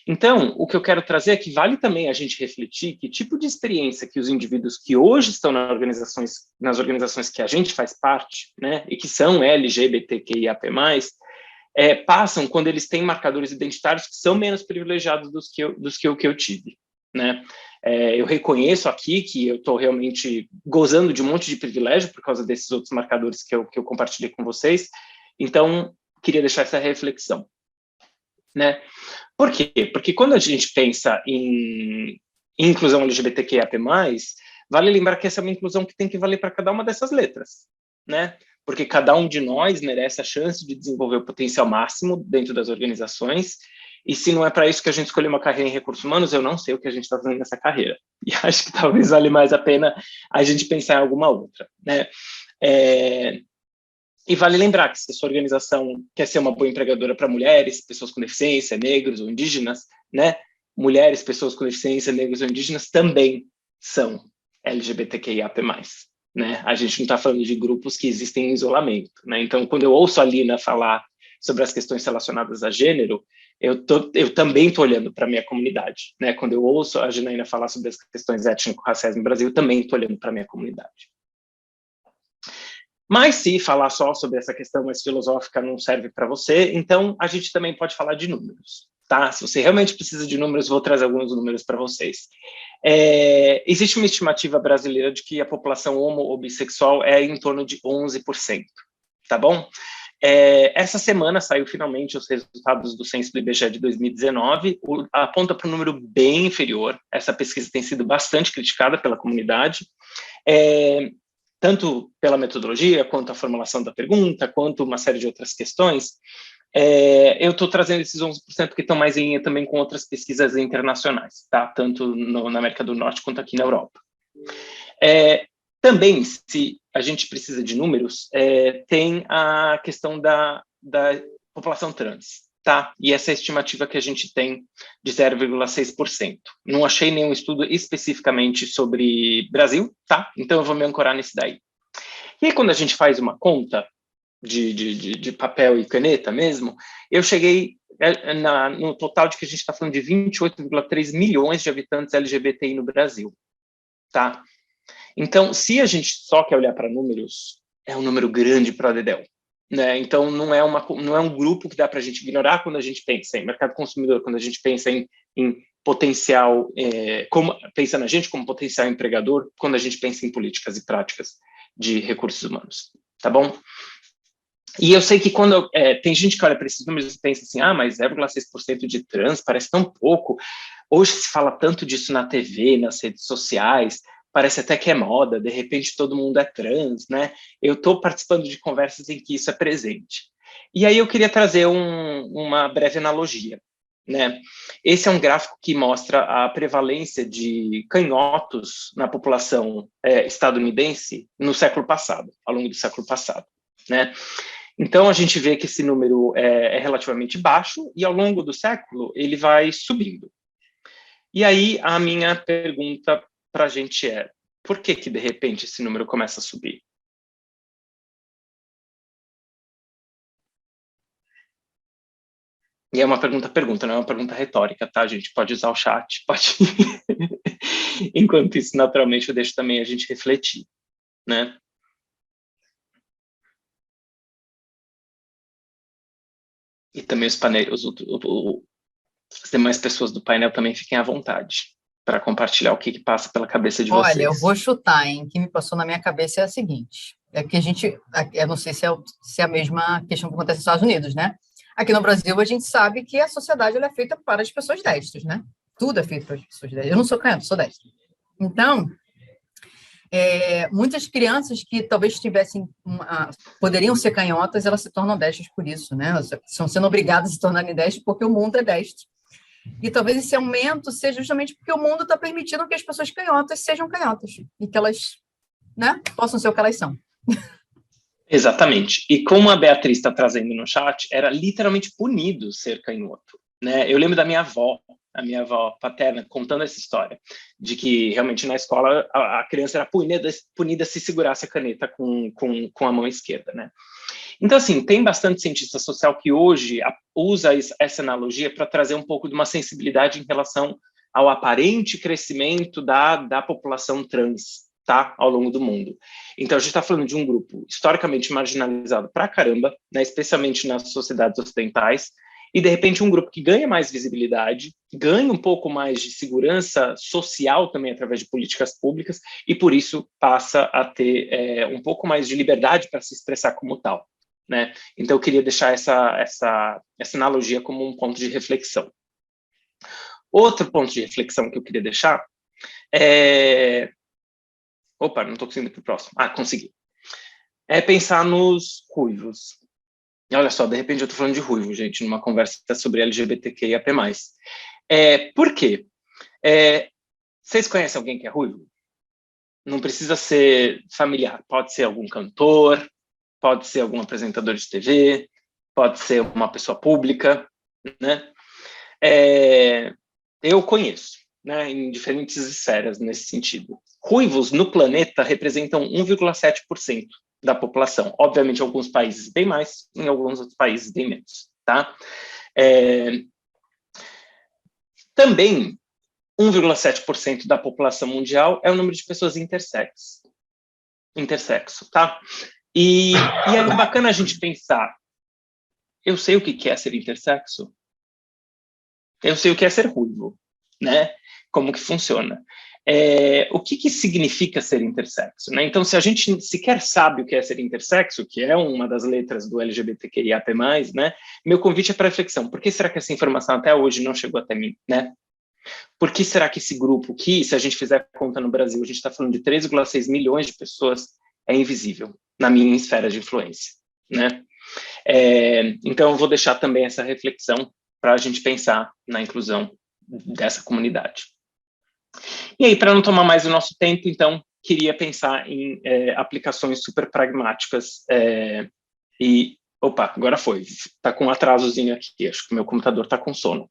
Então, o que eu quero trazer é que vale também a gente refletir que tipo de experiência que os indivíduos que hoje estão nas organizações que a gente faz parte, né, e que são LGBTQIAP+, passam quando eles têm marcadores identitários que são menos privilegiados dos que eu tive, né? Eu reconheço aqui que eu estou realmente gozando de um monte de privilégio por causa desses outros marcadores que eu compartilhei com vocês, então queria deixar essa reflexão, né? Por quê? Porque quando a gente pensa em inclusão LGBTQIAP+, vale lembrar que essa é uma inclusão que tem que valer para cada uma dessas letras, né? Porque cada um de nós merece a chance de desenvolver o potencial máximo dentro das organizações, e se não é para isso que a gente escolheu uma carreira em recursos humanos, eu não sei o que a gente está fazendo nessa carreira. E acho que talvez vale mais a pena a gente pensar em alguma outra, né? E vale lembrar que se a sua organização quer ser uma boa empregadora para mulheres, pessoas com deficiência, negros ou indígenas, né? Mulheres, pessoas com deficiência, negros ou indígenas também são LGBTQIAP+. Né? A gente não está falando de grupos que existem em isolamento, né? Então, quando eu ouço a Lina falar sobre as questões relacionadas a gênero, eu também estou olhando para a minha comunidade, né? Quando eu ouço a Janaína falar sobre as questões étnico-raciais no Brasil, eu também estou olhando para a minha comunidade. Mas se falar só sobre essa questão mais filosófica não serve para você, então a gente também pode falar de números, tá? Se você realmente precisa de números, vou trazer alguns números para vocês. Existe uma estimativa brasileira de que a população homo ou bissexual é em torno de 11%, tá bom? Essa semana saiu finalmente os resultados do censo do IBGE de 2019, aponta para um número bem inferior. Essa pesquisa tem sido bastante criticada pela comunidade, tanto pela metodologia, quanto a formulação da pergunta, quanto uma série de outras questões. Eu estou trazendo esses 11% que estão mais em linha também com outras pesquisas internacionais, tá? Tanto na América do Norte quanto aqui na Europa. Também, se a gente precisa de números, tem a questão da população trans, tá? E essa é a estimativa que a gente tem de 0,6%. Não achei nenhum estudo especificamente sobre Brasil, tá? Então eu vou me ancorar nesse daí. E aí, quando a gente faz uma conta de papel e caneta mesmo, eu cheguei no total de que a gente está falando de 28,3 milhões de habitantes LGBTI no Brasil, tá? Então, se a gente só quer olhar para números, é um número grande para a Dedéu, né? Então, não é um grupo que dá para a gente ignorar quando a gente pensa em mercado consumidor, quando a gente pensa em potencial, pensa na gente como potencial empregador, quando a gente pensa em políticas e práticas de recursos humanos, tá bom? E eu sei que quando tem gente que olha para esses números e pensa assim, mas 0,6% de trans parece tão pouco. Hoje se fala tanto disso na TV, nas redes sociais, parece até que é moda, de repente todo mundo é trans, né? Eu estou participando de conversas em que isso é presente. E aí eu queria trazer uma breve analogia, né? Esse é um gráfico que mostra a prevalência de canhotos na população estadunidense no século passado, ao longo do século passado, né? Então, a gente vê que esse número é relativamente baixo e, ao longo do século, ele vai subindo. E aí, a minha pergunta para a gente por que, de repente, esse número começa a subir? E é uma pergunta, não é uma pergunta retórica, tá, gente? Pode usar o chat, pode... Enquanto isso, naturalmente, eu deixo também a gente refletir, né? E também os painéis, as demais pessoas do painel também fiquem à vontade para compartilhar o que passa pela cabeça de vocês. Olha, eu vou chutar, hein? O que me passou na minha cabeça é a seguinte, é que eu não sei se é a mesma questão que acontece nos Estados Unidos, né? Aqui no Brasil, a gente sabe que a sociedade ela é feita para as pessoas destras, né? Tudo é feito para as pessoas destras. Eu não sou canhota, sou destra. Então, muitas crianças que talvez poderiam ser canhotas, elas se tornam destras por isso, né? Elas estão sendo obrigadas a se tornarem destras porque o mundo é destro. E talvez esse aumento seja justamente porque o mundo está permitindo que as pessoas canhotas sejam canhotas e que elas, né, possam ser o que elas são. Exatamente. E como a Beatriz está trazendo no chat, era literalmente punido ser canhoto, né? Eu lembro da minha avó, a minha avó paterna, contando essa história, de que realmente na escola a criança era punida se segurasse a caneta com a mão esquerda, né? Então, assim, tem bastante cientista social que hoje usa essa analogia para trazer um pouco de uma sensibilidade em relação ao aparente crescimento da população trans, tá, ao longo do mundo. Então, a gente está falando de um grupo historicamente marginalizado pra caramba, né, especialmente nas sociedades ocidentais, e, de repente, um grupo que ganha mais visibilidade, ganha um pouco mais de segurança social também através de políticas públicas, e, por isso, passa a ter um pouco mais de liberdade para se expressar como tal, né? Então, eu queria deixar essa analogia como um ponto de reflexão. Outro ponto de reflexão que eu queria deixar é... Opa, não estou conseguindo ir para o próximo. Ah, consegui. É pensar nos ruivos. Olha só, de repente eu estou falando de ruivo, gente, numa conversa sobre LGBTQIAP+. Por quê? Vocês conhecem alguém que é ruivo? Não precisa ser familiar, pode ser algum cantor, pode ser algum apresentador de TV, pode ser uma pessoa pública, né? Eu conheço, né, em diferentes esferas nesse sentido. Ruivos no planeta representam 1,7% da população. Obviamente, em alguns países bem mais, em alguns outros países bem menos, tá? Também, 1,7% da população mundial é o número de pessoas intersexo, tá? E é bacana a gente pensar, eu sei o que é ser intersexo, eu sei o que é ser ruivo, né? Como que funciona. O que significa ser intersexo, né? Então, se a gente sequer sabe o que é ser intersexo, que é uma das letras do LGBTQIAP+, né? Meu convite é para reflexão. Por que será que essa informação até hoje não chegou até mim, né? Por que será que esse grupo, que se a gente fizer conta no Brasil, a gente está falando de 3,6 milhões de pessoas, é invisível na minha esfera de influência, né? Então, eu vou deixar também essa reflexão para a gente pensar na inclusão dessa comunidade. E aí, para não tomar mais o nosso tempo, então, queria pensar em aplicações super pragmáticas Opa, agora foi. Está com um atrasozinho aqui, acho que o meu computador está com sono.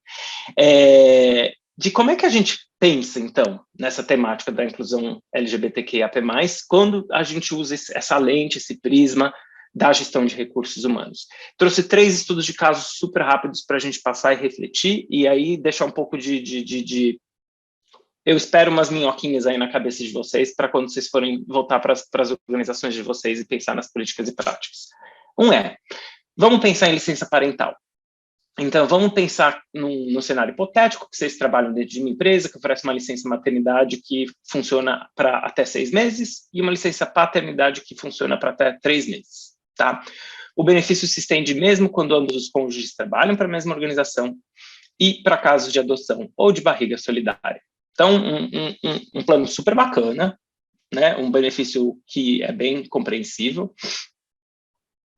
De como é que a gente pensa, então, nessa temática da inclusão LGBTQIAP+, quando a gente usa essa lente, esse prisma da gestão de recursos humanos. Trouxe 3 estudos de casos super rápidos para a gente passar e refletir, e aí deixar um pouco eu espero umas minhoquinhas aí na cabeça de vocês para quando vocês forem voltar para as organizações de vocês e pensar nas políticas e práticas. Vamos pensar em licença parental. Então, vamos pensar no cenário hipotético, que vocês trabalham dentro de uma empresa que oferece uma licença maternidade que funciona para até 6 meses e uma licença paternidade que funciona para até 3 meses, tá? O benefício se estende mesmo quando ambos os cônjuges trabalham para a mesma organização e para casos de adoção ou de barriga solidária. Então, um plano super bacana, né? Um benefício que é bem compreensível.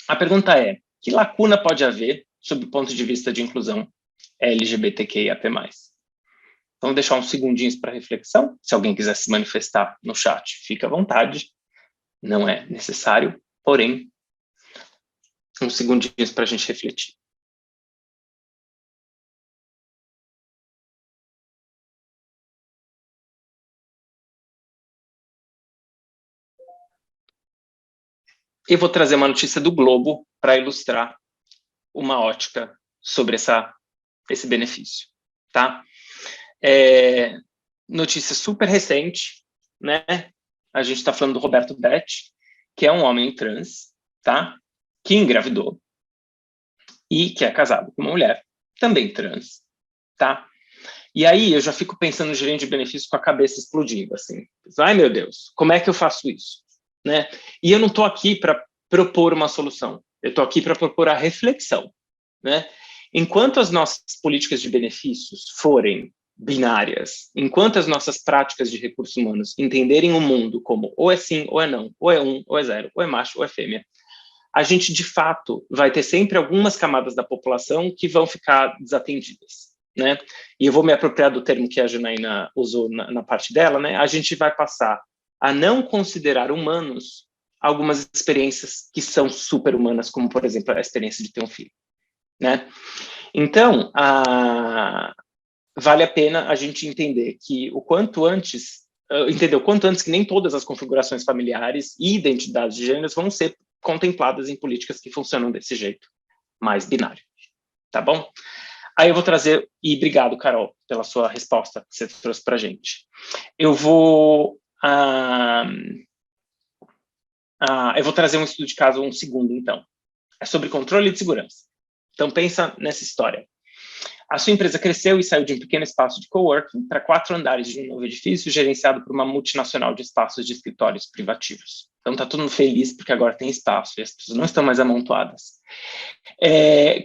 A pergunta é, que lacuna pode haver sob o ponto de vista de inclusão LGBTQIAP+. Vamos deixar uns segundinhos para reflexão. Se alguém quiser se manifestar no chat, fica à vontade. Não é necessário, porém, uns segundinhos para a gente refletir. Eu vou trazer uma notícia do Globo para ilustrar uma ótica sobre esse benefício, tá? Notícia super recente, né? A gente está falando do Roberto Betti, que é um homem trans, tá? Que engravidou e que é casado com uma mulher também trans, tá? E aí eu já fico pensando no gerente de benefícios com a cabeça explodindo, assim. Ai, meu Deus, como é que eu faço isso? Né? E eu não estou aqui para propor uma solução, eu estou aqui para propor a reflexão, né? Enquanto as nossas políticas de benefícios forem binárias, enquanto as nossas práticas de recursos humanos entenderem o mundo como ou é sim ou é não, ou é um ou é zero, ou é macho ou é fêmea, a gente, de fato, vai ter sempre algumas camadas da população que vão ficar desatendidas, né? E eu vou me apropriar do termo que a Janaína usou na parte dela, né? A gente vai passar a não considerar humanos algumas experiências que são super-humanas, como, por exemplo, a experiência de ter um filho, né? Então, vale a pena a gente entender que o quanto antes que nem todas as configurações familiares e identidades de gêneros vão ser contempladas em políticas que funcionam desse jeito, mais binário, tá bom? Aí eu vou trazer, e obrigado, Carol, pela sua resposta que você trouxe para a gente. Eu vou trazer um estudo de caso, um segundo, então. É sobre controle de segurança. Então, pensa nessa história. A sua empresa cresceu e saiu de um pequeno espaço de coworking para 4 andares de um novo edifício gerenciado por uma multinacional de espaços de escritórios privativos. Então, está todo mundo feliz porque agora tem espaço e as pessoas não estão mais amontoadas.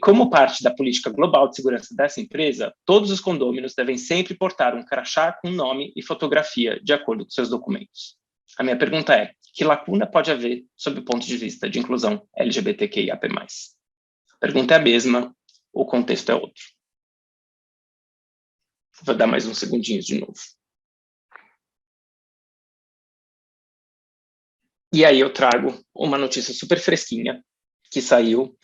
Como parte da política global de segurança dessa empresa, todos os condôminos devem sempre portar um crachá com nome e fotografia de acordo com seus documentos. A minha pergunta é, que lacuna pode haver sob o ponto de vista de inclusão LGBTQIAP+. A pergunta é a mesma, o contexto é outro. Vou dar mais uns segundinhos de novo. E aí eu trago uma notícia super fresquinha, que saiu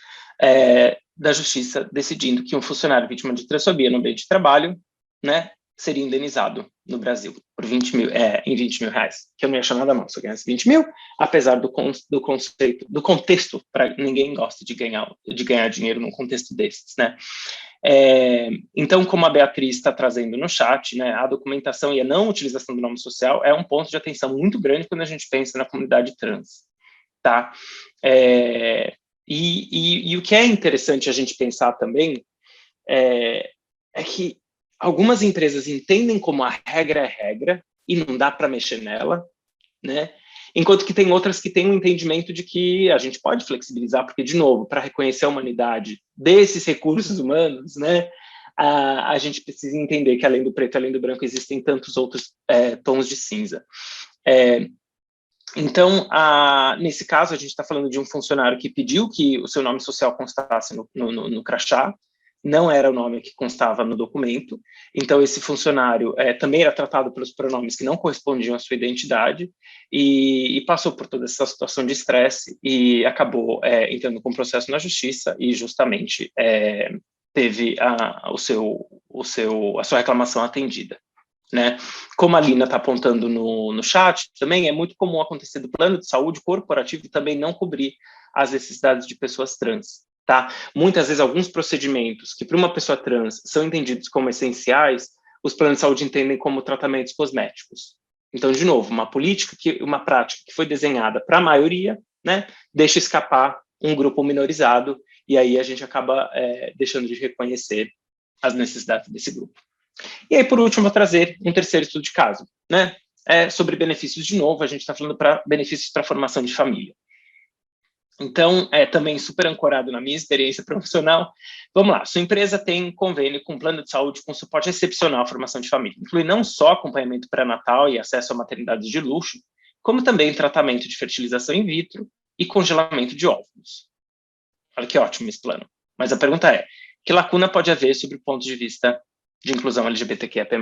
da Justiça, decidindo que um funcionário vítima de transfobia no ambiente de trabalho, né, seria indenizado no Brasil por 20 mil, em 20 mil reais, que eu não ia achar nada mal se eu ganhasse 20 mil, apesar do contexto, para ninguém gosta de ganhar dinheiro num contexto desses, né? Então, como a Beatriz está trazendo no chat, né, a documentação e a não utilização do nome social é um ponto de atenção muito grande quando a gente pensa na comunidade trans, tá? E o que é interessante a gente pensar também é que algumas empresas entendem como a regra é regra e não dá para mexer nela, né? Enquanto que tem outras que têm um entendimento de que a gente pode flexibilizar, porque, de novo, para reconhecer a humanidade desses recursos humanos, né, a gente precisa entender que, além do preto e além do branco, existem tantos outros tons de cinza. Então, nesse caso, a gente está falando de um funcionário que pediu que o seu nome social constasse no crachá, não era o nome que constava no documento, então esse funcionário também era tratado pelos pronomes que não correspondiam à sua identidade e passou por toda essa situação de estresse e acabou entrando com processo na justiça e justamente teve a sua reclamação atendida, né? Como a Lina está apontando no chat, também é muito comum acontecer do plano de saúde corporativo também não cobrir as necessidades de pessoas trans. Tá? Muitas vezes, alguns procedimentos que para uma pessoa trans são entendidos como essenciais, os planos de saúde entendem como tratamentos cosméticos. Então, de novo, uma prática que foi desenhada para a maioria, né, deixa escapar um grupo minorizado, e aí a gente acaba deixando de reconhecer as necessidades desse grupo. E aí, por último, vou trazer um terceiro estudo de caso, né? Sobre benefícios de novo, a gente está falando para benefícios para a formação de família. Então, também super ancorado na minha experiência profissional. Vamos lá, sua empresa tem convênio com plano de saúde com suporte excepcional à formação de família. Inclui não só acompanhamento pré-natal e acesso a maternidades de luxo, como também tratamento de fertilização in vitro e congelamento de óvulos. Olha que ótimo esse plano. Mas a pergunta é, que lacuna pode haver sobre o ponto de vista de inclusão LGBTQIAP+.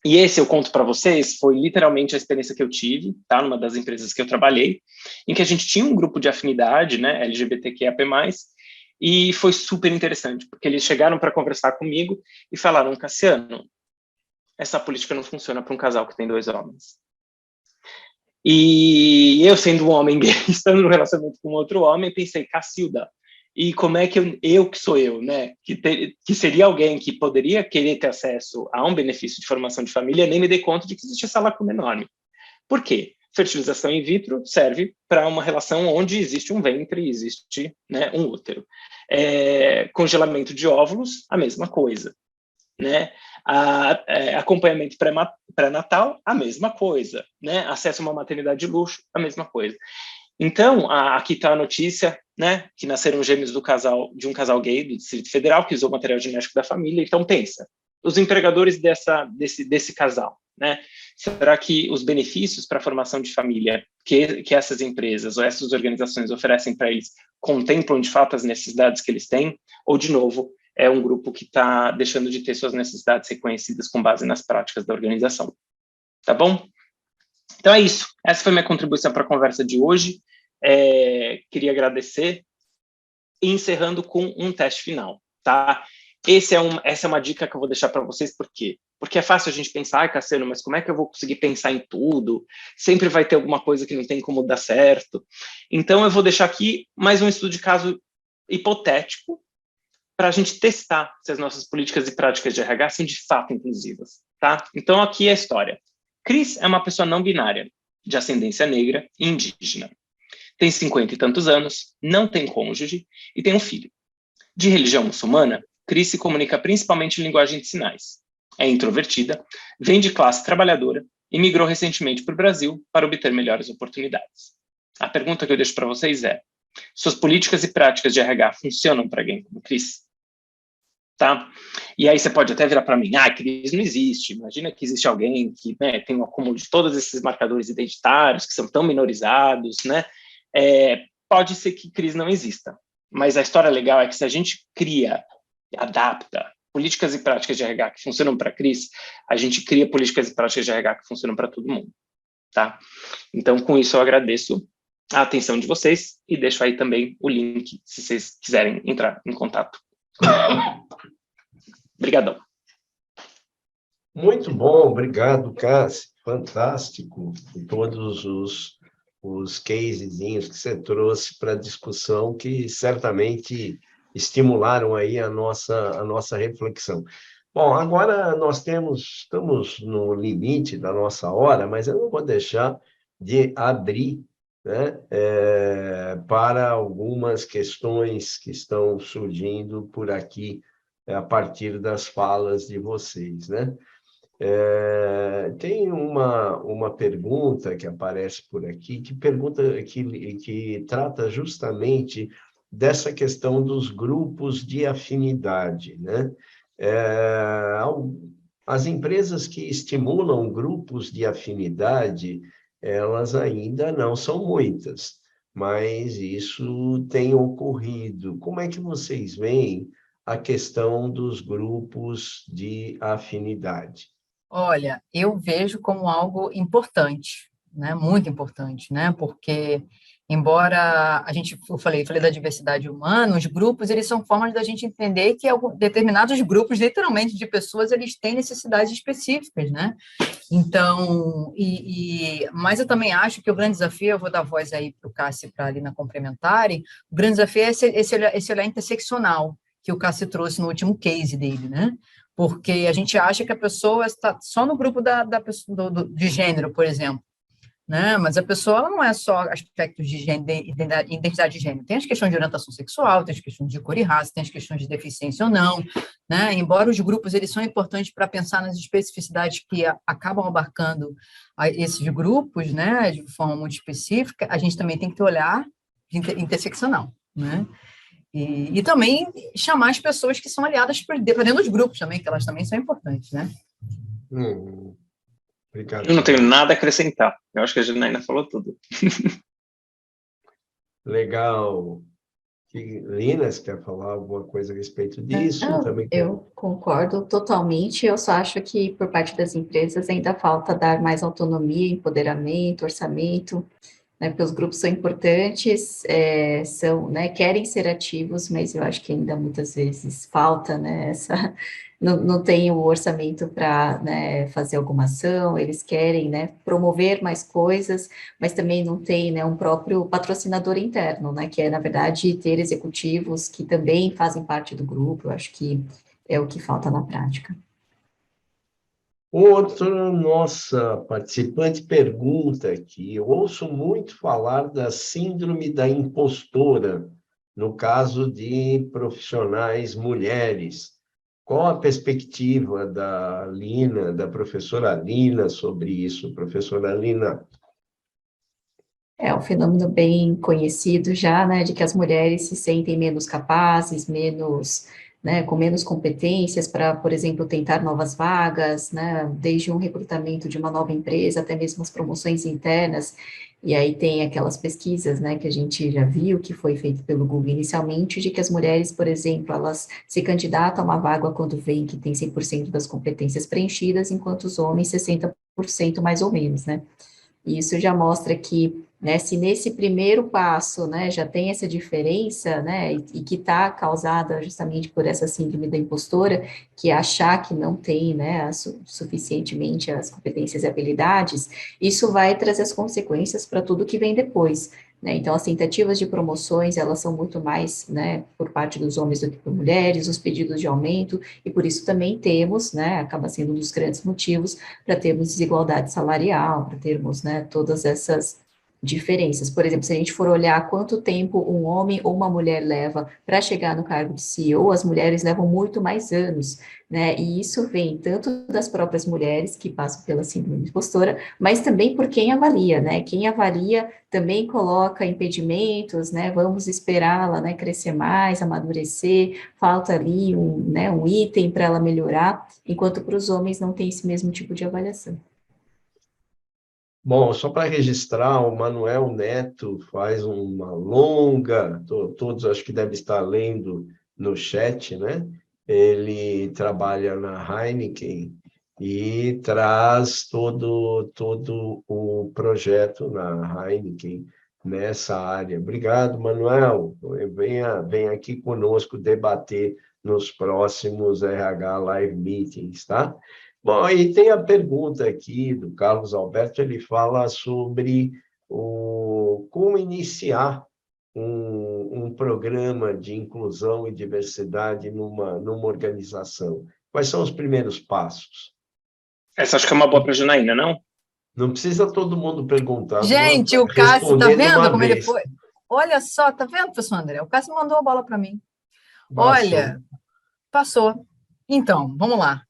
E esse eu conto para vocês, foi literalmente a experiência que eu tive, tá, numa das empresas que eu trabalhei, em que a gente tinha um grupo de afinidade, né, LGBTQIAP+, e foi super interessante, porque eles chegaram para conversar comigo e falaram, Cassiano, essa política não funciona para um casal que tem 2 homens. E eu, sendo um homem gay, estando no relacionamento com outro homem, pensei, Cacilda, e como é que eu que sou eu, né, que seria alguém que poderia querer ter acesso a um benefício de formação de família, nem me dei conta de que existia essa lacuna enorme. Por quê? Fertilização in vitro serve para uma relação onde existe um ventre e existe, né, um útero. Congelamento de óvulos, a mesma coisa. Né? Acompanhamento pré-natal, a mesma coisa. Né? Acesso a uma maternidade de luxo, a mesma coisa. Então, aqui está a notícia, né, que nasceram gêmeos de um casal gay do Distrito Federal que usou material genético da família. Então, pensa, os empregadores desse casal, né? Será que os benefícios para a formação de família que essas empresas ou essas organizações oferecem para eles contemplam, de fato, as necessidades que eles têm? Ou, de novo, é um grupo que está deixando de ter suas necessidades reconhecidas com base nas práticas da organização? Tá bom? Então é isso. Essa foi minha contribuição para a conversa de hoje. Queria agradecer, encerrando com um teste final, tá? Essa é uma dica que eu vou deixar para vocês, por quê? Porque é fácil a gente pensar, Cassiano, mas como é que eu vou conseguir pensar em tudo? Sempre vai ter alguma coisa que não tem como dar certo. Então, eu vou deixar aqui mais um estudo de caso hipotético para a gente testar se as nossas políticas e práticas de RH são de fato inclusivas, tá? Então, aqui é a história. Cris é uma pessoa não binária, de ascendência negra e indígena. Tem 50 e tantos anos, não tem cônjuge e tem um filho. De religião muçulmana, Cris se comunica principalmente em linguagem de sinais. É introvertida, vem de classe trabalhadora e migrou recentemente para o Brasil para obter melhores oportunidades. A pergunta que eu deixo para vocês é: suas políticas e práticas de RH funcionam para alguém como Cris? Tá? E aí você pode até virar para mim: Cris não existe. Imagina que existe alguém que, né, tem um acúmulo de todos esses marcadores identitários que são tão minorizados, né? Pode ser que Cris não exista. Mas a história legal é que se a gente cria, adapta políticas e práticas de RH que funcionam para a Cris, a gente cria políticas e práticas de RH que funcionam para todo mundo, tá? Então, com isso, eu agradeço a atenção de vocês e deixo aí também o link, se vocês quiserem entrar em contato. Obrigadão. Muito bom, obrigado, Cássio. Fantástico. E todos os casezinhos que você trouxe para a discussão, que certamente estimularam aí a nossa reflexão. Bom, agora estamos no limite da nossa hora, mas eu não vou deixar de abrir, né, para algumas questões que estão surgindo por aqui, a partir das falas de vocês, né? Tem uma pergunta que aparece por aqui, que trata justamente dessa questão dos grupos de afinidade, né? As empresas que estimulam grupos de afinidade, elas ainda não são muitas, mas isso tem ocorrido. Como é que vocês veem a questão dos grupos de afinidade? Olha, eu vejo como algo importante, né? Muito importante, né? Porque, embora eu falei da diversidade humana, os grupos, eles são formas da gente entender que determinados grupos, literalmente, de pessoas, eles têm necessidades específicas, né? Então, mas eu também acho que o grande desafio, eu vou dar voz aí para o Cássio e para a Alina complementarem, o grande desafio é esse olhar interseccional que o Cássio trouxe no último case dele, né? Porque a gente acha que a pessoa está só no grupo de gênero, por exemplo, né? Mas a pessoa ela não é só aspectos de gênero, identidade de gênero. Tem as questões de orientação sexual, tem as questões de cor e raça, tem as questões de deficiência ou não, né? Embora os grupos eles são importantes para pensar nas especificidades que acabam abarcando esses grupos, né? De forma muito específica, a gente também tem que ter olhar interseccional, né? E também chamar as pessoas que são aliadas para dentro dos grupos também, que elas também são importantes, né? Obrigado. Eu não tenho nada a acrescentar. Eu acho que a Janaína falou tudo. Legal. Lina, você quer falar alguma coisa a respeito disso? Eu concordo totalmente. Eu só acho que, por parte das empresas, ainda falta dar mais autonomia, empoderamento, orçamento, né, porque os grupos são importantes, né, querem ser ativos, mas eu acho que ainda muitas vezes falta, né, não tem o orçamento para, né, fazer alguma ação, eles querem, né, promover mais coisas, mas também não tem, né, um próprio patrocinador interno, né, que é, na verdade, ter executivos que também fazem parte do grupo. Eu acho que é o que falta na prática. Outra nossa participante pergunta aqui, eu ouço muito falar da síndrome da impostora, no caso de profissionais mulheres. Qual a perspectiva da Lina, da professora Lina, sobre isso, professora Lina? É um fenômeno bem conhecido já, né, de que as mulheres se sentem menos capazes, menos, né, com menos competências para, por exemplo, tentar novas vagas, né, desde um recrutamento de uma nova empresa até mesmo as promoções internas. E aí tem aquelas pesquisas, né, que a gente já viu, que foi feito pelo Google inicialmente, de que as mulheres, por exemplo, elas se candidatam a uma vaga quando veem que tem 100% das competências preenchidas, enquanto os homens 60% mais ou menos, né. E isso já mostra que, né, se nesse primeiro passo, né, já tem essa diferença, né, e que está causada justamente por essa síndrome da impostora, que é achar que não tem, né, suficientemente as competências e habilidades, isso vai trazer as consequências para tudo que vem depois, né. Então, as tentativas de promoções, elas são muito mais, né, por parte dos homens do que por mulheres, os pedidos de aumento, e por isso também temos, né, acaba sendo um dos grandes motivos para termos desigualdade salarial, para termos, né, todas essas diferenças. Por exemplo, se a gente for olhar quanto tempo um homem ou uma mulher leva para chegar no cargo de CEO, as mulheres levam muito mais anos, né, e isso vem tanto das próprias mulheres que passam pela síndrome de impostora, mas também por quem avalia, né, quem avalia também coloca impedimentos, né, vamos esperá-la, né, crescer mais, amadurecer, falta ali né, um item para ela melhorar, enquanto para os homens não tem esse mesmo tipo de avaliação. Bom, só para registrar, o Manuel Neto faz uma longa, todos acho que devem estar lendo no chat, né? Ele trabalha na Heineken e traz todo o projeto na Heineken nessa área. Obrigado, Manuel. Venha aqui conosco debater nos próximos RH Live Meetings, tá? Bom, e tem a pergunta aqui do Carlos Alberto, ele fala sobre como iniciar um programa de inclusão e diversidade numa organização. Quais são os primeiros passos? Essa acho que é uma boa para a Janaína, não? Não precisa todo mundo perguntar. Gente, o Cássio, tá vendo como ele foi? Olha só, tá vendo, professor André? O Cássio mandou a bola para mim. Olha, passou. Então, vamos lá.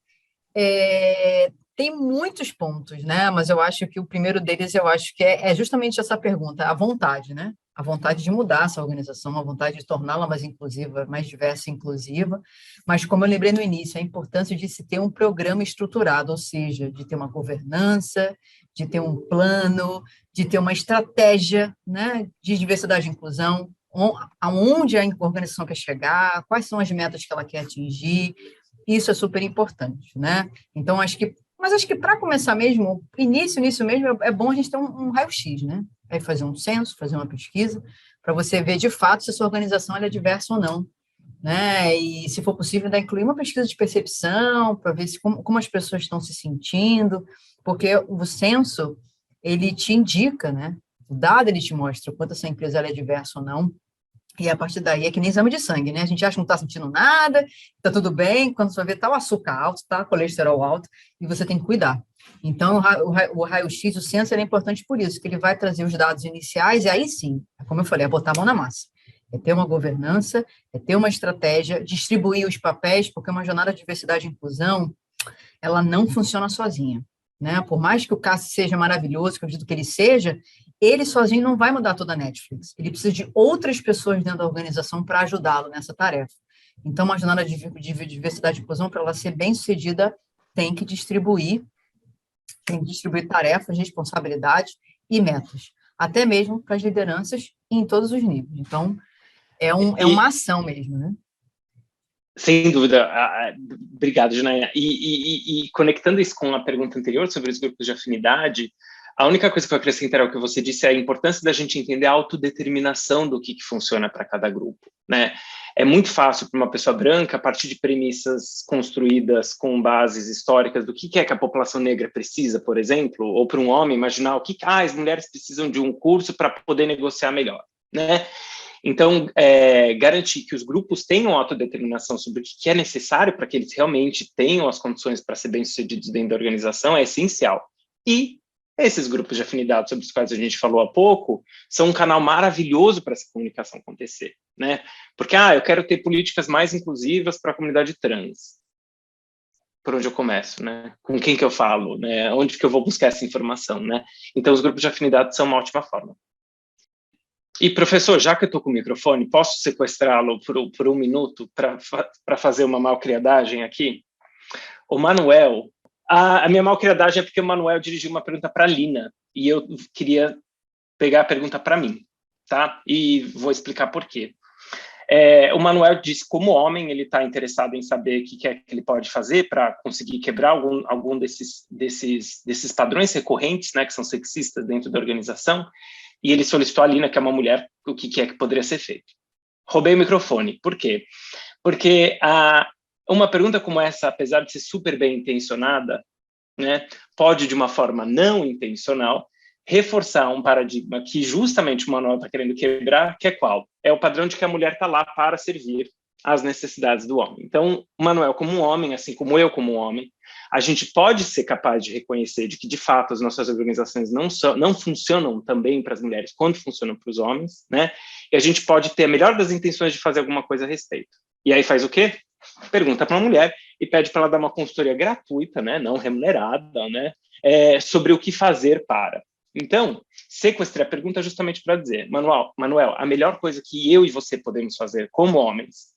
Tem muitos pontos, né? Mas eu acho que o primeiro deles, eu acho que é justamente essa pergunta, a vontade, né? A vontade de mudar essa organização, a vontade de torná-la mais inclusiva, mais diversa e inclusiva. Mas, como eu lembrei no início, a importância de se ter um programa estruturado, ou seja, de ter uma governança, de ter um plano, de ter uma estratégia, né, de diversidade e inclusão, aonde a organização quer chegar, quais são as metas que ela quer atingir. Isso é super importante, né? Então, acho que para começar mesmo, início mesmo, é bom a gente ter um raio-x, né? Aí fazer um censo, fazer uma pesquisa, para você ver de fato se a sua organização é diversa ou não, né? E, se for possível, ainda incluir uma pesquisa de percepção, para ver como as pessoas estão se sentindo, porque o censo, ele te indica, né? O dado, ele te mostra o quanto essa empresa é diversa ou não. E a partir daí é que nem exame de sangue, né? A gente acha que não está sentindo nada, está tudo bem, quando você vai ver, está o açúcar alto, está o colesterol alto, e você tem que cuidar. Então, o raio-x, o censo, é importante por isso, que ele vai trazer os dados iniciais, e aí sim, como eu falei, é botar a mão na massa. É ter uma governança, é ter uma estratégia, distribuir os papéis, porque uma jornada de diversidade e inclusão, ela não funciona sozinha, né? Por mais que o Cássio seja maravilhoso, que eu acredito que ele seja, ele sozinho não vai mudar toda a Netflix. Ele precisa de outras pessoas dentro da organização para ajudá-lo nessa tarefa. Então, uma jornada de diversidade e inclusão, para ela ser bem-sucedida, tem que distribuir tarefas, responsabilidades e metas, até mesmo para as lideranças em todos os níveis. Então, é uma ação mesmo, né? Sem dúvida. Obrigado, Janaína. E conectando isso com a pergunta anterior sobre os grupos de afinidade, a única coisa que eu acrescentaria ao que você disse é a importância da gente entender a autodeterminação do que funciona para cada grupo, né? É muito fácil para uma pessoa branca, a partir de premissas construídas com bases históricas do que é que a população negra precisa, por exemplo, ou para um homem imaginar o que as mulheres precisam de um curso para poder negociar melhor, né? Então, garantir que os grupos tenham autodeterminação sobre o que é necessário para que eles realmente tenham as condições para ser bem-sucedidos dentro da organização é essencial. E esses grupos de afinidade sobre os quais a gente falou há pouco são um canal maravilhoso para essa comunicação acontecer, né? Porque, eu quero ter políticas mais inclusivas para a comunidade trans. Por onde eu começo, né? Com quem que eu falo, né? Onde que eu vou buscar essa informação, né? Então, os grupos de afinidade são uma ótima forma. E, professor, já que eu estou com o microfone, posso sequestrá-lo por um minuto para fazer uma malcriadagem aqui? O Manuel, a minha malcriadagem é porque o Manuel dirigiu uma pergunta para a Lina, e eu queria pegar a pergunta para mim, tá? E vou explicar por quê. O Manuel disse, como homem, ele está interessado em saber o que é que ele pode fazer para conseguir quebrar algum desses padrões recorrentes, né, que são sexistas dentro da organização, e ele solicitou a Lina, que é uma mulher, o que é que poderia ser feito. Roubei o microfone. Por quê? Porque uma pergunta como essa, apesar de ser super bem intencionada, né, pode, de uma forma não intencional, reforçar um paradigma que justamente o Manuel está querendo quebrar, que é qual? É o padrão de que a mulher está lá para servir às necessidades do homem. Então, o Manuel, como um homem, assim como eu como um homem, a gente pode ser capaz de reconhecer de que, de fato, as nossas organizações não funcionam também para as mulheres quanto funcionam para os homens, né? E a gente pode ter a melhor das intenções de fazer alguma coisa a respeito. E aí faz o quê? Pergunta para uma mulher e pede para ela dar uma consultoria gratuita, né? Não remunerada, né? Sobre o que fazer para. Então, sequestrei a pergunta justamente para dizer, Manuel, a melhor coisa que eu e você podemos fazer como homens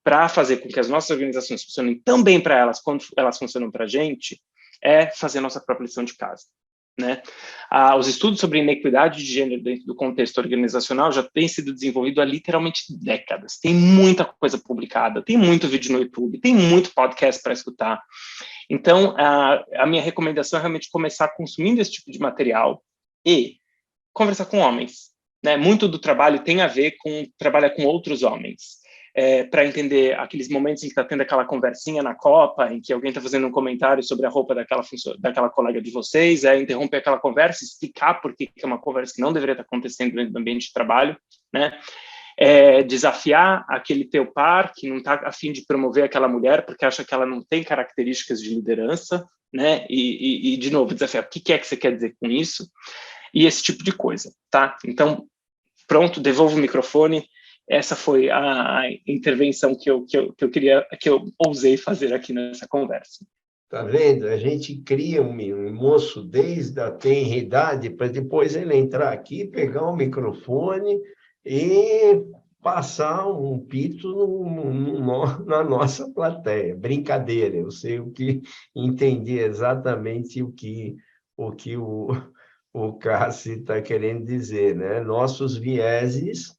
para fazer com que as nossas organizações funcionem tão bem para elas quanto elas funcionam para a gente, é fazer a nossa própria lição de casa, né? Os estudos sobre inequidade de gênero dentro do contexto organizacional já têm sido desenvolvidos há literalmente décadas. Tem muita coisa publicada, tem muito vídeo no YouTube, tem muito podcast para escutar. Então, a minha recomendação é realmente começar consumindo esse tipo de material e conversar com homens, né? Muito do trabalho tem a ver com trabalhar com outros homens. Para entender aqueles momentos em que está tendo aquela conversinha na Copa, em que alguém está fazendo um comentário sobre a roupa daquela colega de vocês, interromper aquela conversa, explicar por que é uma conversa que não deveria estar acontecendo dentro do ambiente de trabalho, né? Desafiar aquele teu par que não está a fim de promover aquela mulher porque acha que ela não tem características de liderança, né? E de novo, desafiar o que é que você quer dizer com isso, e esse tipo de coisa, tá? Então, pronto, devolvo o microfone. Essa foi a intervenção que eu ousei fazer aqui nessa conversa. Tá vendo? A gente cria um moço desde a tenra idade para depois ele entrar aqui, pegar o microfone e passar um pito na nossa plateia. Brincadeira, eu sei entendi exatamente o que o Cassi está querendo dizer, né? Nossos vieses,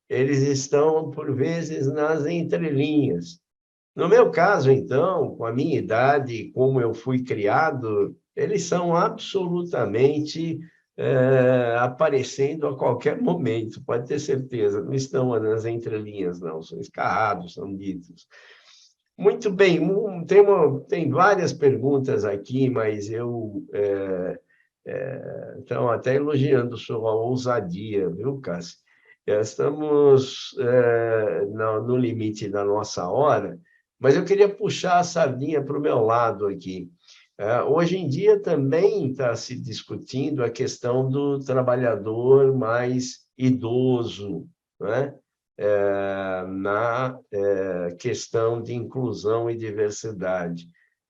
eles estão, por vezes, nas entrelinhas. No meu caso, então, com a minha idade, como eu fui criado, eles são absolutamente aparecendo a qualquer momento, pode ter certeza. Não estão nas entrelinhas, não, são escarrados, são ditos. Muito bem, tem várias perguntas aqui, mas eu então, até elogiando sua ousadia, viu, Cássio? Estamos no limite da nossa hora, mas eu queria puxar a sardinha para o meu lado aqui. Hoje em dia também está se discutindo a questão do trabalhador mais idoso, né? Na questão de inclusão e diversidade.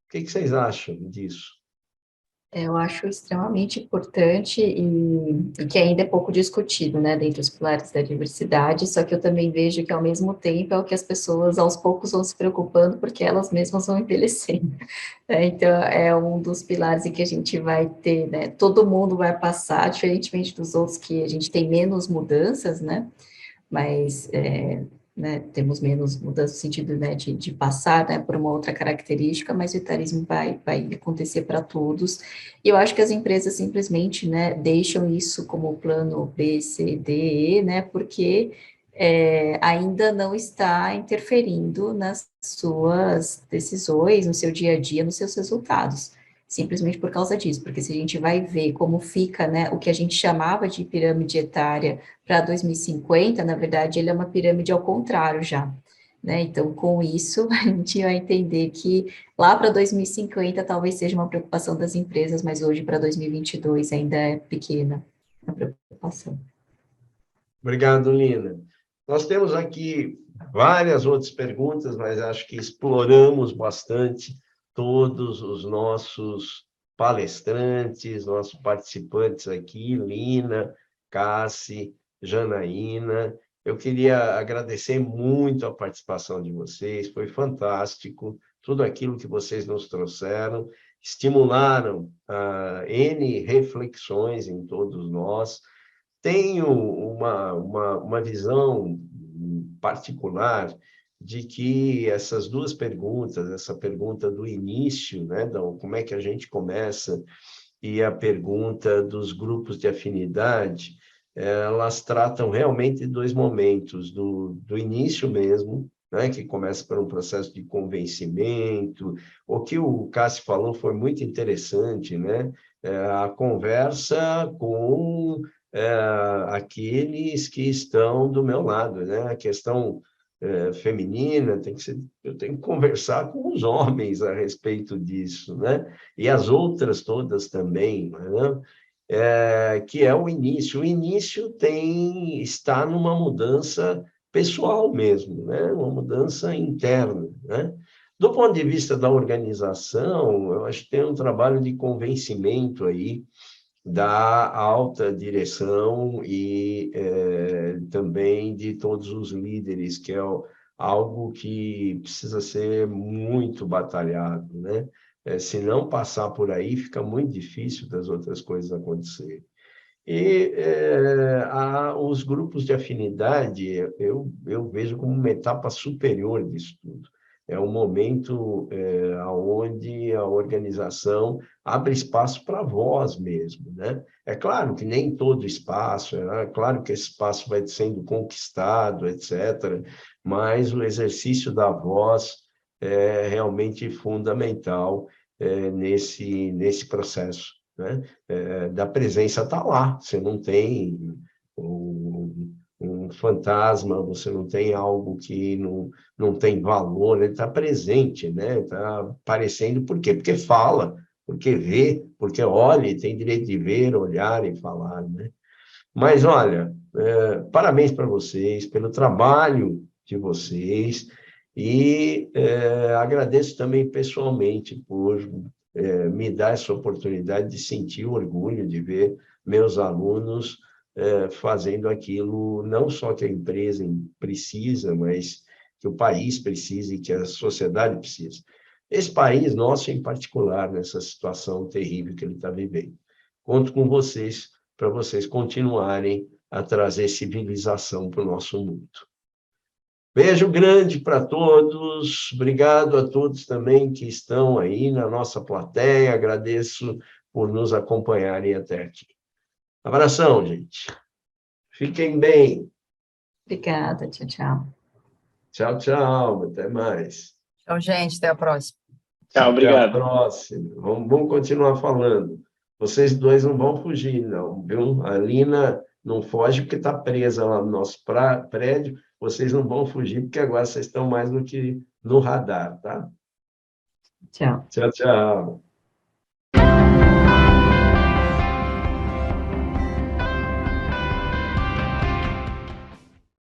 O que vocês acham disso? Eu acho extremamente importante e que ainda é pouco discutido, né, dentro dos pilares da diversidade, só que eu também vejo que, ao mesmo tempo, é o que as pessoas, aos poucos, vão se preocupando, porque elas mesmas vão envelhecendo. Então, é um dos pilares em que a gente vai ter, né, todo mundo vai passar, diferentemente dos outros, que a gente tem menos mudanças, né, mas... né, temos menos mudança no sentido, né, de passar, né, por uma outra característica, mas o etarismo vai acontecer para todos, e eu acho que as empresas simplesmente, né, deixam isso como plano B, C, D, E, né, porque ainda não está interferindo nas suas decisões, no seu dia a dia, nos seus resultados. simplesmente por causa disso, porque se a gente vai ver como fica, né, o que a gente chamava de pirâmide etária para 2050, na verdade, ele é uma pirâmide ao contrário já, né? Então, com isso, a gente vai entender que lá para 2050 talvez seja uma preocupação das empresas, mas hoje para 2022 ainda é pequena a preocupação. Obrigado, Lina. Nós temos aqui várias outras perguntas, mas acho que exploramos bastante todos os nossos palestrantes, nossos participantes aqui, Lina, Cassi, Janaína. Eu queria agradecer muito a participação de vocês, foi fantástico, tudo aquilo que vocês nos trouxeram, estimularam N reflexões em todos nós. Tenho uma visão particular de que essas duas perguntas, essa pergunta do início, né, como é que a gente começa, e a pergunta dos grupos de afinidade, elas tratam realmente de dois momentos, do início mesmo, né, que começa por um processo de convencimento. O que o Cássio falou foi muito interessante, né? A conversa com aqueles que estão do meu lado, né? A questão feminina eu tenho que conversar com os homens a respeito disso, né? E as outras todas também, né? Que é o início. O início está numa mudança pessoal mesmo, né? Uma mudança interna, né? Do ponto de vista da organização, eu acho que tem um trabalho de convencimento aí da alta direção e também de todos os líderes, que é algo que precisa ser muito batalhado, né? Se não passar por aí, fica muito difícil das outras coisas acontecerem. E os grupos de afinidade, eu vejo como uma etapa superior disso tudo. É um momento onde a organização abre espaço para a voz mesmo, né? É claro que nem todo espaço, é claro que esse espaço vai sendo conquistado, etc., mas o exercício da voz é realmente fundamental nesse processo, né? Da presença está lá, você não tem um fantasma, você não tem algo que não tem valor, ele está presente, né? Está aparecendo, por quê? Porque fala, porque vê, porque olha, e tem direito de ver, olhar e falar, né? Mas, olha, parabéns para vocês, pelo trabalho de vocês, e agradeço também pessoalmente por me dar essa oportunidade de sentir o orgulho de ver meus alunos fazendo aquilo, não só que a empresa precisa, mas que o país precisa e que a sociedade precisa. Esse país nosso, em particular, nessa situação terrível que ele está vivendo. Conto com vocês, para vocês continuarem a trazer civilização para o nosso mundo. Beijo grande para todos, obrigado a todos também que estão aí na nossa plateia, agradeço por nos acompanharem até aqui. Abração, gente. Fiquem bem. Obrigada, tchau, tchau. Tchau, tchau, até mais. Tchau, gente, até a próxima. Tchau, obrigado. Até a próxima. Vamos continuar falando. Vocês dois não vão fugir, não, viu? A Lina não foge porque está presa lá no nosso prédio. Vocês não vão fugir porque agora vocês estão mais do que no radar, tá? Tchau. Tchau, tchau.